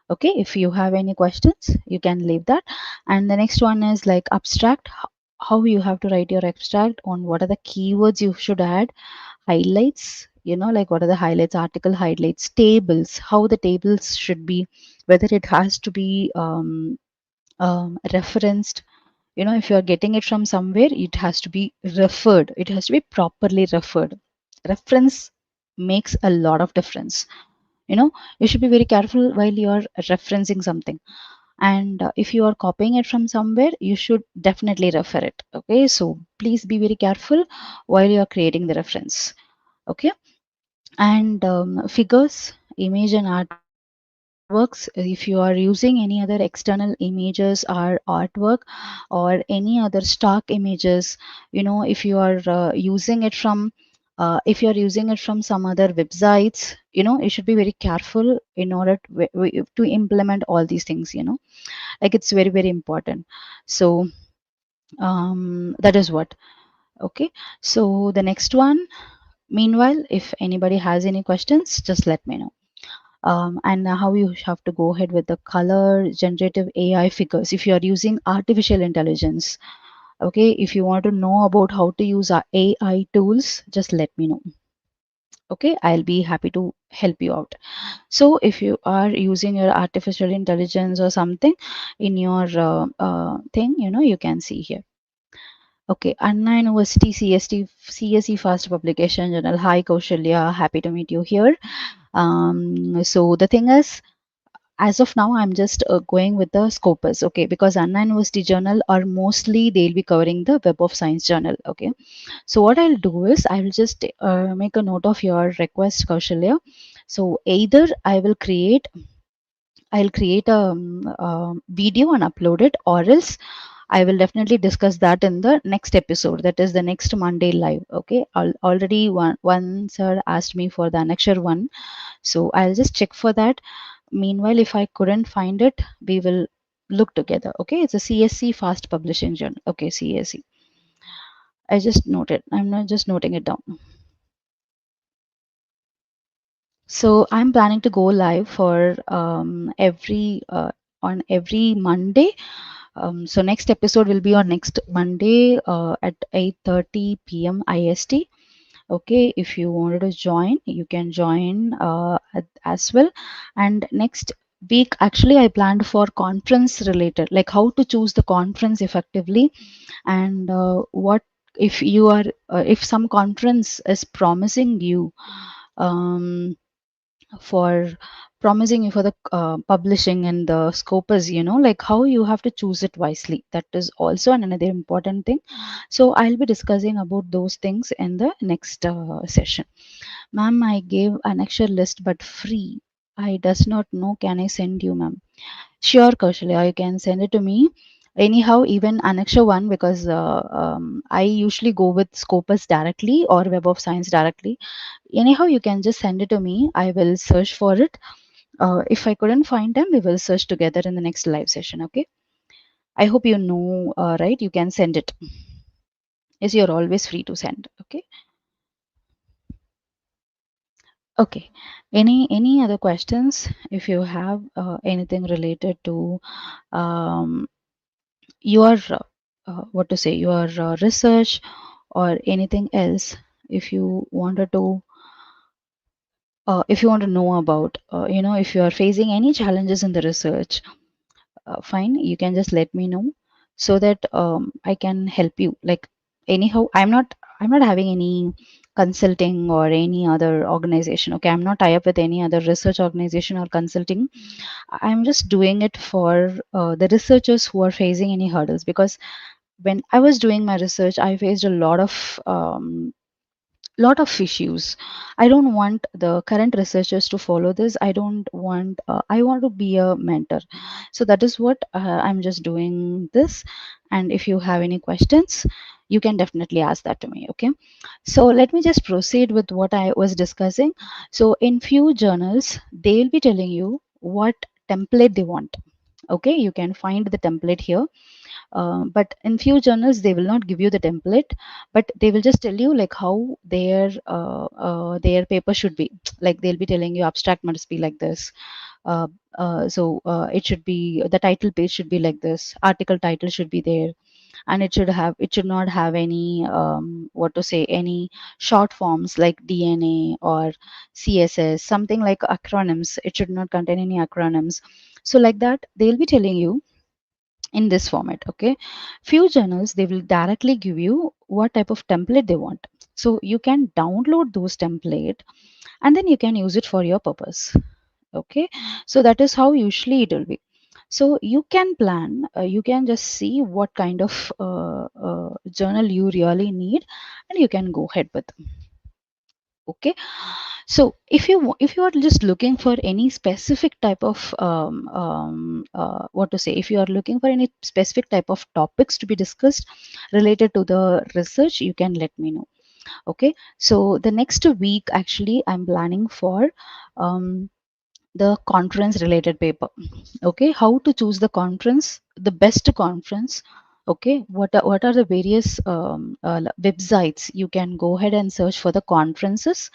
Okay, if you have any questions, you can leave that. And the next one is like abstract, how you have to write your abstract, on what are the keywords you should add, highlights, you know, like what are the highlights, article highlights, tables, how the tables should be, whether it has to be referenced. You know, if you are getting it from somewhere, it has to be referred, it has to be properly referred. Reference makes a lot of difference. You know, you should be very careful while you are referencing something. And if you are copying it from somewhere, you should definitely refer it. Okay, so please be very careful while you are creating the reference. Okay, and figures, image and artworks, if you are using any other external images or artwork or any other stock images, you know, if you are using it from if you are using it from some other websites, you know, you should be very careful in order to implement all these things, you know, like it's very, very important. So that is what. Okay, so the next one, meanwhile, if anybody has any questions, just let me know. And how you have to go ahead with the color generative AI figures if you are using artificial intelligence. Okay, if you want to know about how to use our AI tools, just let me know. Okay, I'll be happy to help you out. So if you are using your artificial intelligence or something in your thing, you know, you can see here. Okay, Anna University CSE Fast Publication Journal. Hi Kaushalya, happy to meet you here. So the thing is, as of now, I'm just going with the Scopus, okay, because Anna University Journal are mostly they'll be covering the Web of Science Journal, okay. So what I'll do is I will just make a note of your request, Kaushalya. So either I'll create a video and upload it, or else I will definitely discuss that in the next episode. That is the next Monday live. Okay. Already one sir asked me for the annexure one. So I'll just check for that. Meanwhile, if I couldn't find it, we will look together. Okay. It's a CSC fast publishing journal. Okay. CSC. I just noted. I'm not just noting it down. So I'm planning to go live for every on every Monday. So next episode will be on next Monday at 8:30 p.m. IST. Okay, if you wanted to join, you can join as well. And next week, actually, I planned for conference related, like how to choose the conference effectively, and what if you are if some conference is promising you um, for promising you for the publishing and the scopus, like how you have to choose it wisely, that is also another important thing. So I'll be discussing about those things in the next session. Ma'am, I gave an extra list but free. I does not know, can I send you, ma'am? Sure, Kaushalya, you can send it to me. Anyhow, even Annexure 1, because I usually go with Scopus directly or Web of Science directly. Anyhow, you can just send it to me. I will search for it. If I couldn't find them, we will search together in the next live session. Okay. I hope you know, right? You can send it. Yes, you're always free to send. Okay. Okay. Any other questions? If you have anything related to um, your what to say, your research or anything else, if you wanted to if you want to know about, if you are facing any challenges in the research, fine, you can just let me know so that I can help you. Like, anyhow, I'm not having any consulting or any other organization. Okay, I'm not tie up with any other research organization or consulting. I'm just doing it for the researchers who are facing any hurdles, because when I was doing my research, I faced a lot of issues. I don't want the current researchers to follow this. I don't want. I want to be a mentor. So that is what I'm just doing this. And if you have any questions, you can definitely ask that to me. Okay. So let me just proceed with what I was discussing. So in few journals, they will be telling you what template they want. Okay, you can find the template here, but in few journals they will not give you the template, but they will just tell you like how their paper should be. Like, they'll be telling you abstract must be like this, uh, it should be, the title page should be like this, article title should be there, and it should not have any what to say, any short forms like DNA or CSS, something like acronyms. It should not contain any acronyms. So like that, they'll be telling you in this format. Okay, few journals, they will directly give you what type of template they want, so you can download those template and then you can use it for your purpose. Okay, so that is how usually it will be. So you can plan, you can just see what kind of journal you really need, and you can go ahead with. Okay, so if you are just looking for any specific type of what to say, if you are looking for any specific type of topics to be discussed related to the research, you can let me know. Okay, so the next week actually I'm planning for the conference related paper. Okay, how to choose the conference, the best conference. Okay, what are the various websites you can go ahead and search for the conferences.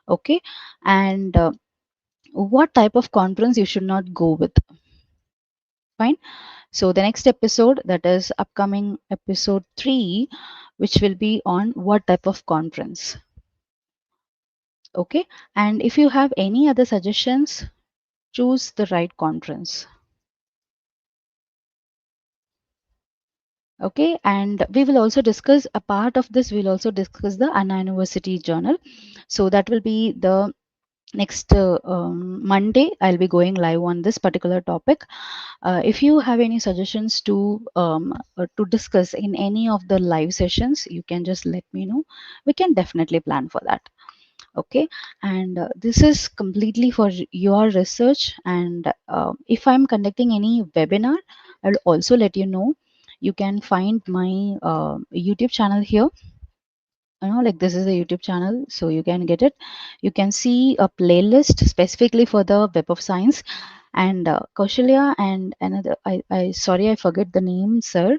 Okay, and what type of conference you should not go with. Fine. So the next episode, that is upcoming episode 3, which will be on what type of conference. Okay, and if you have any other suggestions, choose the right conference. Okay, and we will also discuss a part of this, we'll also discuss the Anna University journal. So that will be the next Monday. I'll be going live on this particular topic. If you have any suggestions to discuss in any of the live sessions, you can just let me know. We can definitely plan for that. Okay, and this is completely for your research. And if I'm conducting any webinar, I'll also let you know. You can find my YouTube channel here. Like, this is the YouTube channel, so you can get it. You can see a playlist specifically for the Web of Science. And Kaushalya and another, I sorry, I forget the name, sir.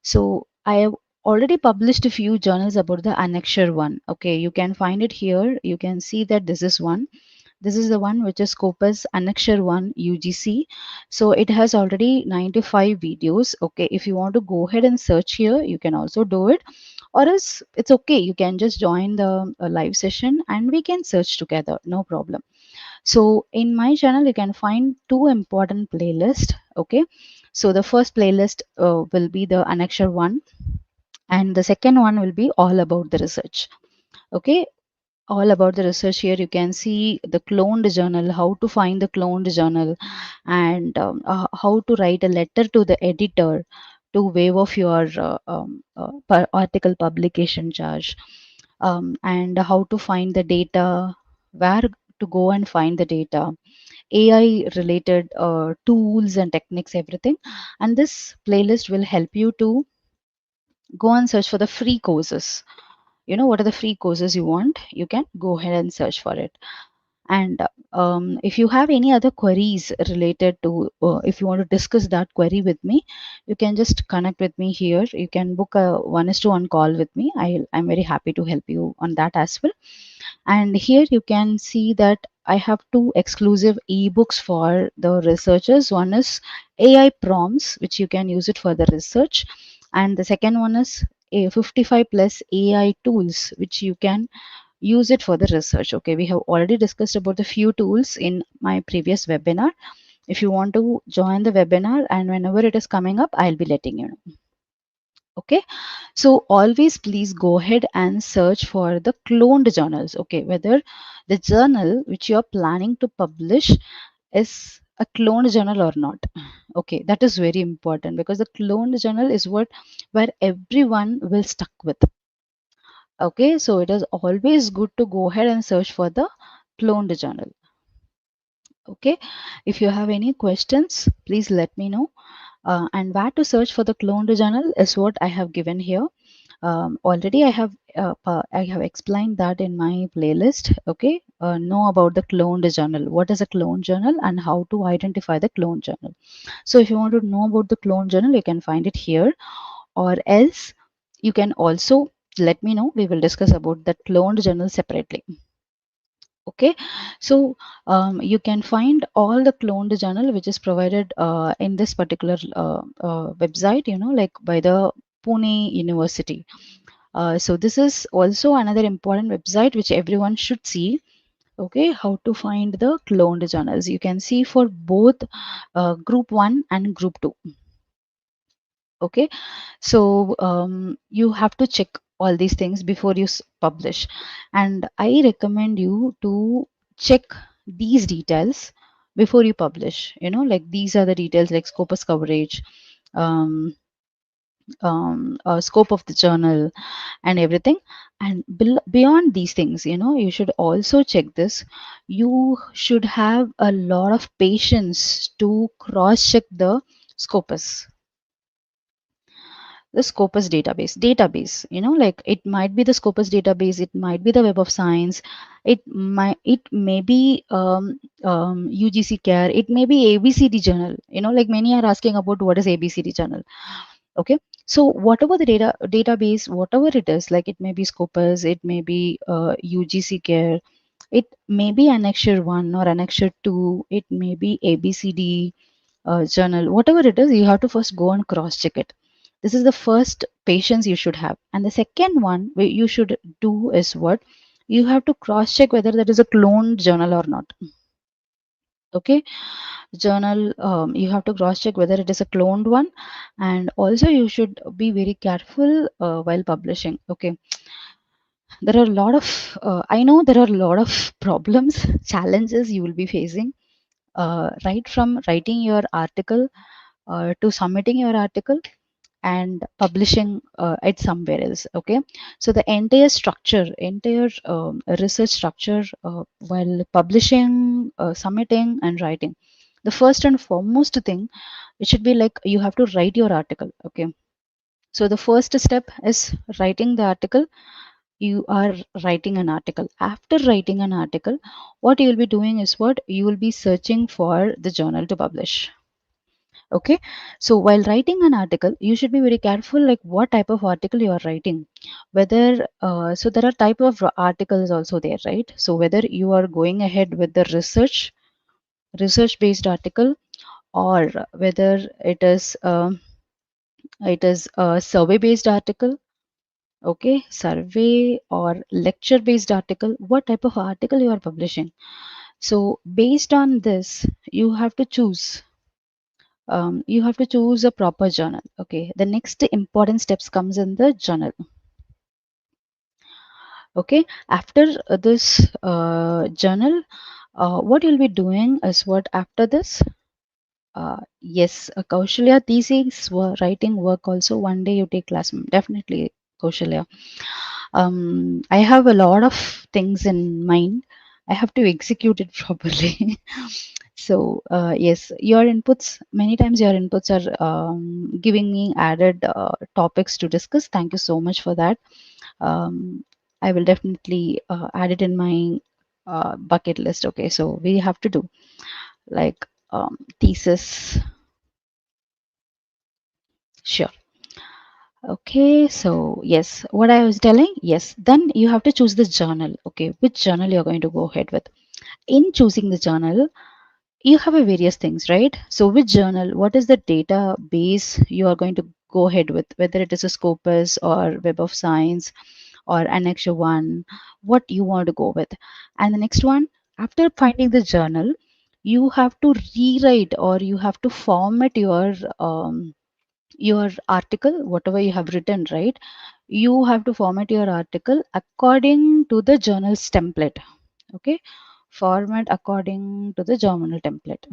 So I have already published a few journals about the Annexure 1. Okay, you can find it here. You can see that this is one. This is the one which is Scopus Annexure 1 UGC. So it has already 95 videos. Okay, if you want to go ahead and search here, you can also do it. Or else it's okay. You can just join the live session and we can search together. No problem. So in my channel, you can find two important playlists. Okay, so the first playlist will be the Annexure 1. And the second one will be all about the research. Okay, all about the research. Here you can see the cloned journal, how to find the cloned journal, and how to write a letter to the editor to waive off your article publication charge, and how to find the data, where to go and find the data, AI related tools and techniques, everything. And this playlist will help you to go and search for the free courses. You know, what are the free courses you want, you can go ahead and search for it. And if you have any other queries related to, if you want to discuss that query with me, you can just connect with me here. You can book a one-to-one call with me. I'm very happy to help you on that as well. And here you can see that I have two exclusive ebooks for the researchers. One is AI prompts, which you can use it for the research. And the second one is a 55 plus AI tools, which you can use it for the research. Okay, we have already discussed about the few tools in my previous webinar. If you want to join the webinar and whenever it is coming up, I'll be letting you know. Okay, so always please go ahead and search for the cloned journals. Okay, whether the journal which you are planning to publish is a cloned journal or not. Okay, that is very important because the cloned journal is what where everyone will stuck with. Okay, so it is always good to go ahead and search for the cloned journal. Okay, if you have any questions, please let me know. And where to search for the cloned journal is what I have given here. Already I have explained that in my playlist. Okay, know about the cloned journal. What is a cloned journal and how to identify the cloned journal. So if you want to know about the cloned journal, you can find it here, or else you can also let me know. We will discuss about that cloned journal separately. Okay, so you can find all the cloned journal which is provided in this particular website, you know, like by the Pune University. So this is also another important website which everyone should see. Okay, how to find the cloned journals. You can see for both group 1 and group 2. Okay, so you have to check all these things before you publish, and I recommend you to check these details before you publish. You know, like these are the details like scopus coverage, um, scope of the journal and everything. And beyond these things, you know, you should also check this. You should have a lot of patience to cross check the scopus, the Scopus database, you know, like it might be the Scopus database, it might be the Web of Science, it may be UGC care, it may be ABCD journal. You know, like many are asking about what is ABCD journal. Okay, so whatever the database, whatever it is, like it may be Scopus, it may be UGC care, it may be annexure 1 or annexure 2, it may be ABCD journal, whatever it is, you have to first go and cross check it. This is the first patience you should have. And the second one you should do is what? You have to cross check whether that is a cloned journal or not. Okay, journal, you have to cross check whether it is a cloned one. And also you should be very careful while publishing. Okay, there are a lot of, I know there are a lot of problems, challenges you will be facing right from writing your article to submitting your article and publishing it somewhere else. Okay, so the entire structure, entire research structure, while publishing, submitting and writing, the first and foremost thing, it should be like you have to write your article. Okay, so the first step is writing the article. You are writing an article. After writing an article, what you will be doing is what? You will be searching for the journal to publish. Okay, so while writing an article, you should be very careful like what type of article you are writing. Whether so there are type of articles also there, right? So whether you are going ahead with the research based article, or whether it is a survey based article. Okay, survey or lecture based article, what type of article you are publishing. So based on this, you have to choose You have to choose a proper journal. Okay, the next important steps comes in the journal. Okay, after this journal, what you'll be doing is what after this. Yes, Kaushalya, thesis writing work also. One day you take class, definitely, Kaushalya. I have a lot of things in mind. I have to execute it properly. So, yes, your inputs, many times your inputs are giving me added topics to discuss. Thank you so much for that. Um, I will definitely add it in my bucket list. Okay, so we have to do like thesis. Sure. Okay, so yes, what I was telling, yes, then you have to choose the journal. Okay, which journal you're going to go ahead with. In choosing the journal, you have a various things, right? So which journal, what is the database you are going to go ahead with, whether it is a Scopus or Web of Science or Annexure 1, what you want to go with. And the next one, after finding the journal, you have to rewrite or you have to format your article, whatever you have written, right? You have to format your article according to the journal's template. Okay, format according to the journal template,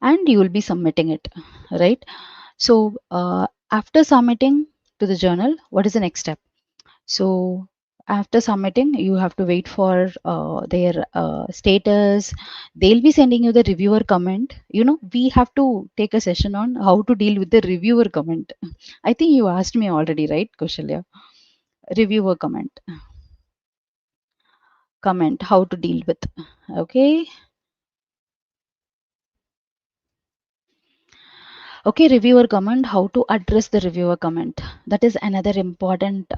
and you will be submitting it, right? So after submitting to the journal, what is the next step? So after submitting, you have to wait for their status. They'll be sending you the reviewer comment. We have to take a session on how to deal with the reviewer comment. I think you asked me already, right, Kaushalya? Reviewer comment, how to deal with. Okay. Okay, reviewer comment, how to address the reviewer comment. That is another important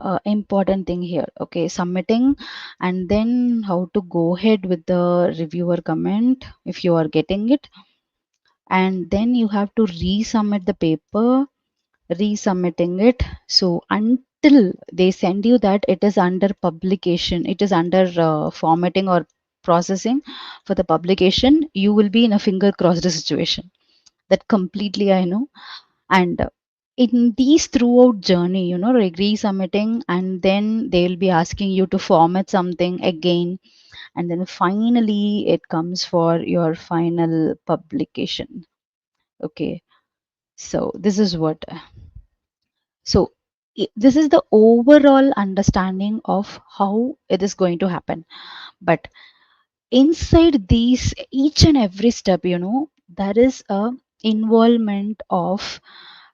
thing here. Okay, submitting and then how to go ahead with the reviewer comment if you are getting it. And then you have to resubmit the paper, resubmitting it. So until they send you that it is under publication, it is under formatting or processing for the publication, you will be in a finger crossed situation. That completely I know. And in these throughout journey, like resubmitting, and then they will be asking you to format something again, and then finally it comes for your final publication. Okay, so this is what. So this is the overall understanding of how it is going to happen. But inside these each and every step, there is a involvement of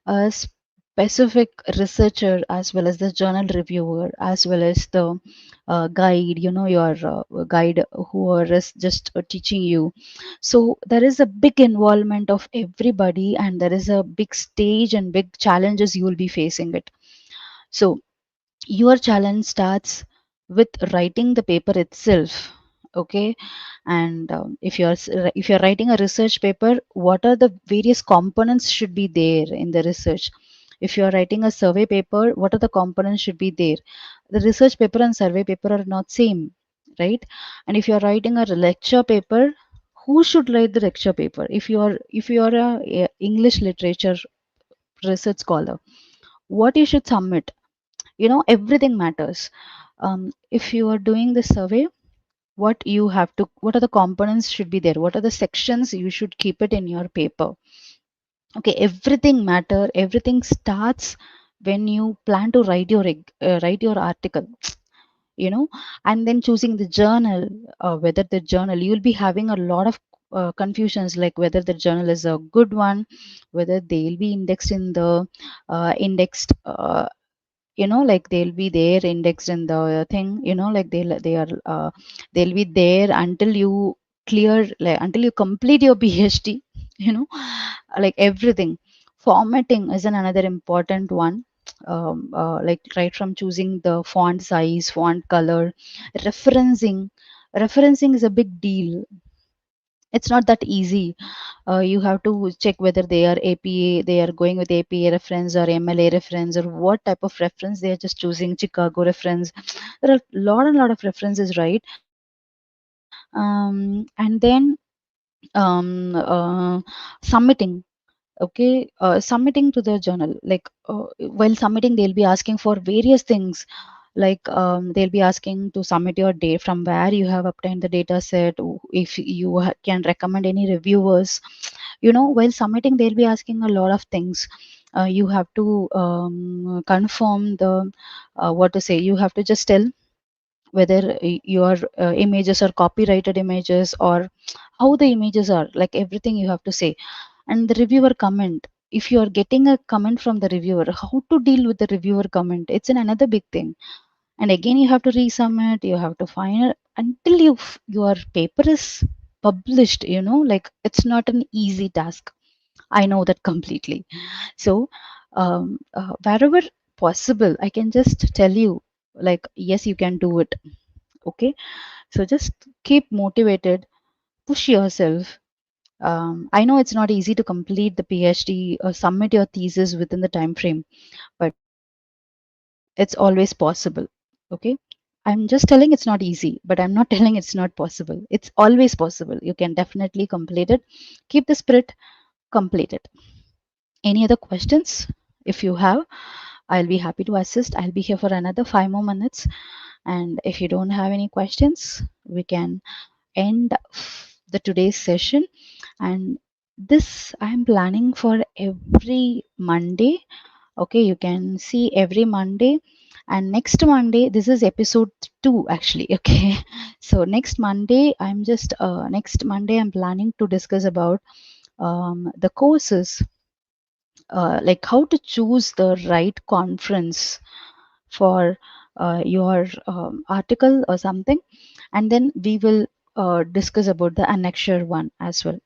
a specific researcher as well as the journal reviewer as well as the guide, your guide who is just teaching you. So there is a big involvement of everybody, and there is a big stage and big challenges you will be facing it. So your challenge starts with writing the paper itself. Okay, and if you're writing a research paper, what are the various components should be there in the research? If you're writing a survey paper, what are the components should be there? The research paper and survey paper are not same, right? And if you're writing a lecture paper, who should write the lecture paper? If you're a English literature research scholar, what you should submit? Everything matters. If you are doing the survey, what are the components should be there? What are the sections you should keep it in your paper? Okay, everything matter. Everything starts when you plan to write your article. you know and then choosing the journal, whether the journal, you will be having a lot of confusions, like whether the journal is a good one, whether they'll be indexed in the indexed like they'll be there indexed in the thing, like they'll be there until you clear, like until you complete your PhD. you know like everything. Formatting is another important one. Like right from choosing the font size, font color, referencing is a big deal. It's not that easy. You have to check whether they are going with APA reference or MLA reference, or what type of reference they are just choosing. Chicago reference. There are a lot and lot of references, right? And then Submitting. Okay, submitting to the journal, like while submitting they'll be asking for various things, like they'll be asking to submit your date, from where you have obtained the data set, if you can recommend any reviewers. While submitting they'll be asking a lot of things. You have to confirm the what to say, you have to just tell whether your images are copyrighted images, or how the images are, like everything you have to say. And the reviewer comment, if you are getting a comment from the reviewer, how to deal with the reviewer comment, it's another big thing. And again you have to resubmit, you have to find until your paper is published, like it's not an easy task. I know that completely. So wherever possible, I can just tell you, like, yes, you can do it. Okay, so just keep motivated, push yourself. I know it's not easy to complete the PhD or submit your thesis within the time frame, but it's always possible. Okay, I'm just telling it's not easy, but I'm not telling it's not possible. It's always possible. You can definitely complete it. Keep the spirit, complete it. Any other questions? If you have, I'll be happy to assist. I'll be here for another 5 more minutes. And if you don't have any questions, we can end the today's session. And this I'm planning for every Monday. Okay, you can see every Monday. And next Monday, this is episode 2 actually. Okay, so next Monday I'm planning to discuss about the courses, like how to choose the right conference for your article or something. And then we will discuss about the annexure one as well.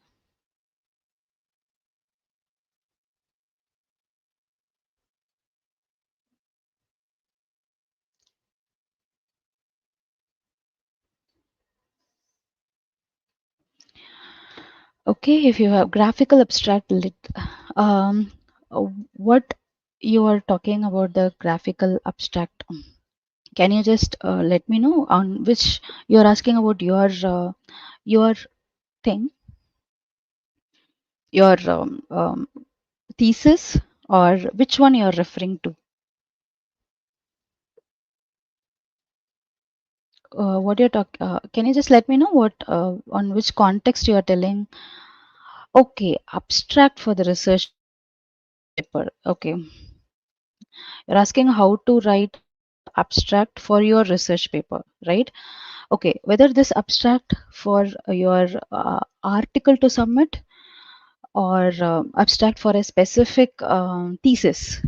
Okay, if you have graphical abstract um, what you are talking about the graphical abstract, can you just let me know on which you're asking about your thing, your thesis, or which one you're referring to? What you're talking, can you just let me know what on which context you are telling? Okay, abstract for the research paper. Okay, you're asking how to write abstract for your research paper, right? Okay, whether this abstract for your article to submit, or abstract for a specific thesis.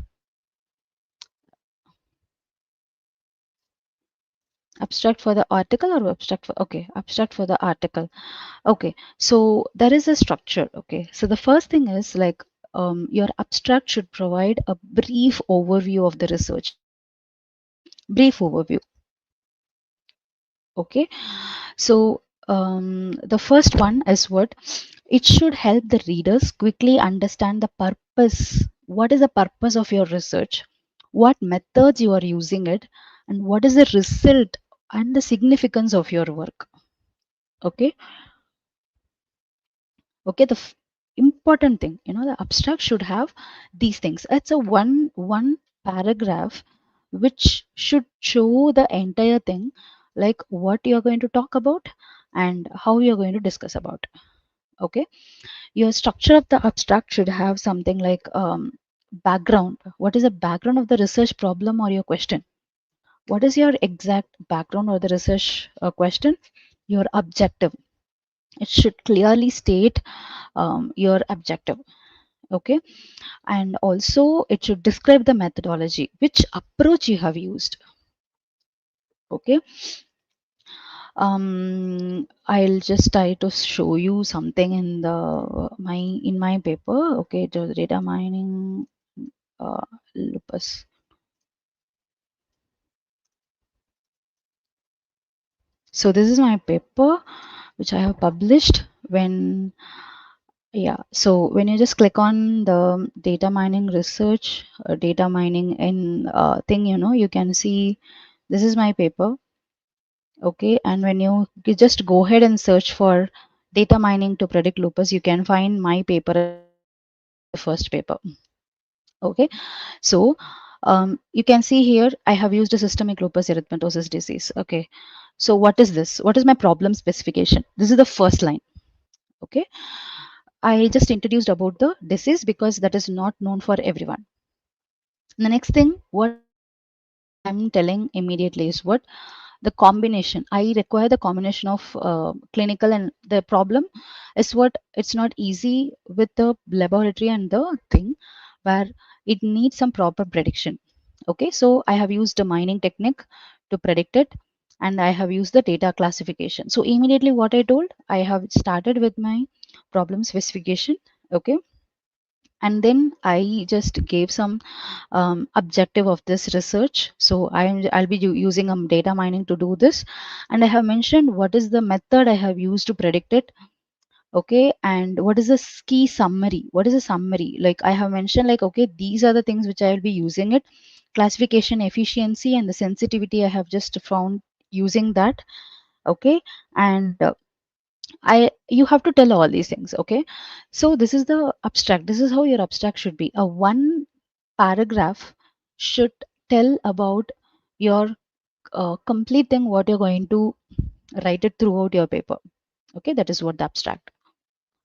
Abstract for the article, or abstract for, okay, abstract for the article. Okay, so there is a structure. Okay, so the first thing is like your abstract should provide a brief overview of the research. Brief overview. Okay, so the first one is what? It should help the readers quickly understand the purpose. What is the purpose of your research? What methods you are using it, and what is the result and the significance of your work? Okay, okay. Important thing, the abstract should have these things. It's a one paragraph which should show the entire thing, like what you're going to talk about and how you're going to discuss about. Okay, your structure of the abstract should have something like background. What is the background of the research problem or your question? What is your exact background or the research question? Your objective. It should clearly state your objective. Okay, and also it should describe the methodology, which approach you have used. Okay, I'll just try to show you something in my paper. Okay, the data mining uh, lupus. So this is my paper which I have published. When Yeah, so when you just click on the data mining research, data mining in thing, you can see this is my paper. Okay, and when you just go ahead and search for data mining to predict lupus, you can find my paper as the first paper. Okay, so you can see here I have used a systemic lupus erythematosus disease. Okay, so what is this? What is my problem specification? This is the first line. Okay, I just introduced about the disease because that is not known for everyone. The next thing, what I'm telling immediately is what the combination. I require the combination of clinical and the problem is what it's not easy with the laboratory and the thing where it needs some proper prediction. Okay, so I have used a mining technique to predict it, and I have used the data classification. So immediately what I told, I have started with my problem specification. Okay, and then I just gave some objective of this research. So I'll be using data mining to do this, and I have mentioned what is the method I have used to predict it. Okay, and what is the key summary? What is the summary? Like I have mentioned, like okay, these are the things which I will be using it. Classification efficiency and the sensitivity I have just found using that. Okay, and I you have to tell all these things. Okay, so this is the abstract. This is how your abstract should be. A one paragraph should tell about your complete thing, what you're going to write it throughout your paper. Okay, that is what the abstract.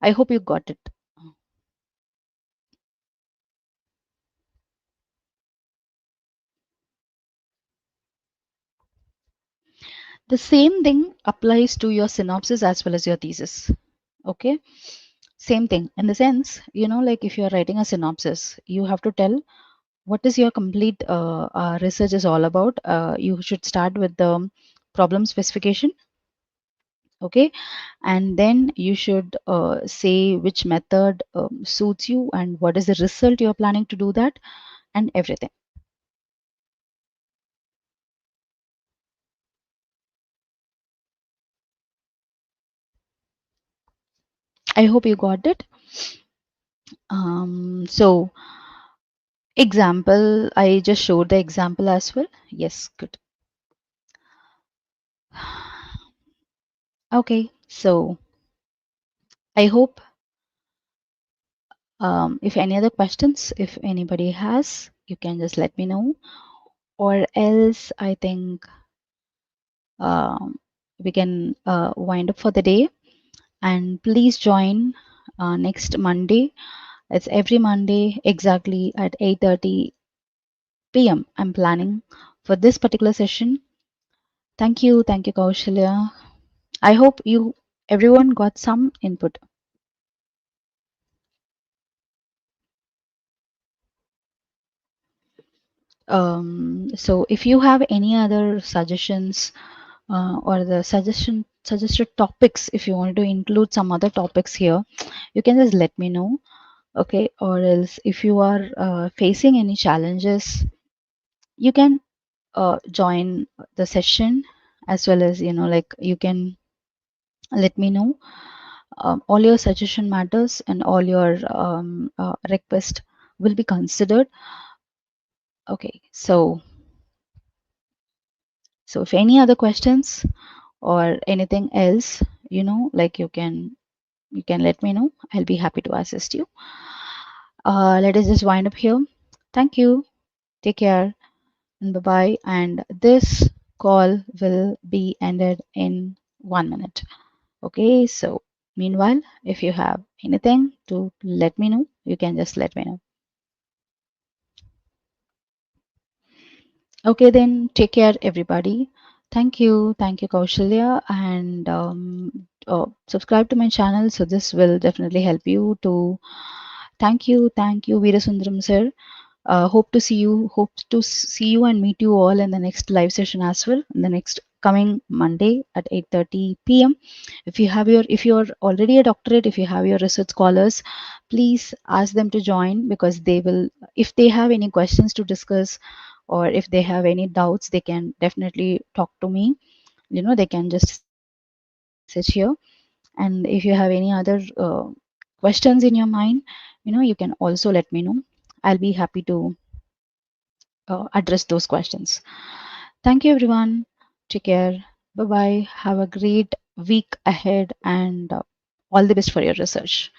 I hope you got it. The same thing applies to your synopsis as well as your thesis. Okay, same thing in the sense, like if you're writing a synopsis, you have to tell what is your complete research is all about. You should start with the problem specification. Okay, and then you should say which method suits you and what is the result you're planning to do that and everything. I hope you got it. So example, I just showed the example as well. Yes, good. Okay, so I hope if any other questions, if anybody has, you can just let me know, or else I think we can wind up for the day. And please join next Monday. It's every Monday exactly at 8:30 p.m. I'm planning for this particular session. Thank you, Kaushalya. I hope you everyone got some input. So if you have any other suggestions or the suggested topics, if you want to include some other topics here, you can just let me know. Okay, or else if you are facing any challenges, you can join the session as well as like you can let me know. All your suggestion matters and all your request will be considered. Okay, so if any other questions or anything else, like you can let me know. I'll be happy to assist you. Let us just wind up here. Thank you. Take care and bye bye. And this call will be ended in 1 minute. Okay, so meanwhile, if you have anything to let me know, you can just let me know. Okay, then take care, everybody. Thank you, Kaushalya, and subscribe to my channel. So this will definitely help you to. Thank you, Veerasundaram sir. Hope to see you and meet you all in the next live session as well, in the next coming Monday at 8:30 p.m. If you're already a doctorate, if you have your research scholars, please ask them to join because they will, if they have any questions to discuss or if they have any doubts, they can definitely talk to me. They can just send me a message here. And if you have any other questions in your mind, you can also let me know. I'll be happy to address those questions. Thank you, everyone. Take care. Bye bye. Have a great week ahead and All the best for your research.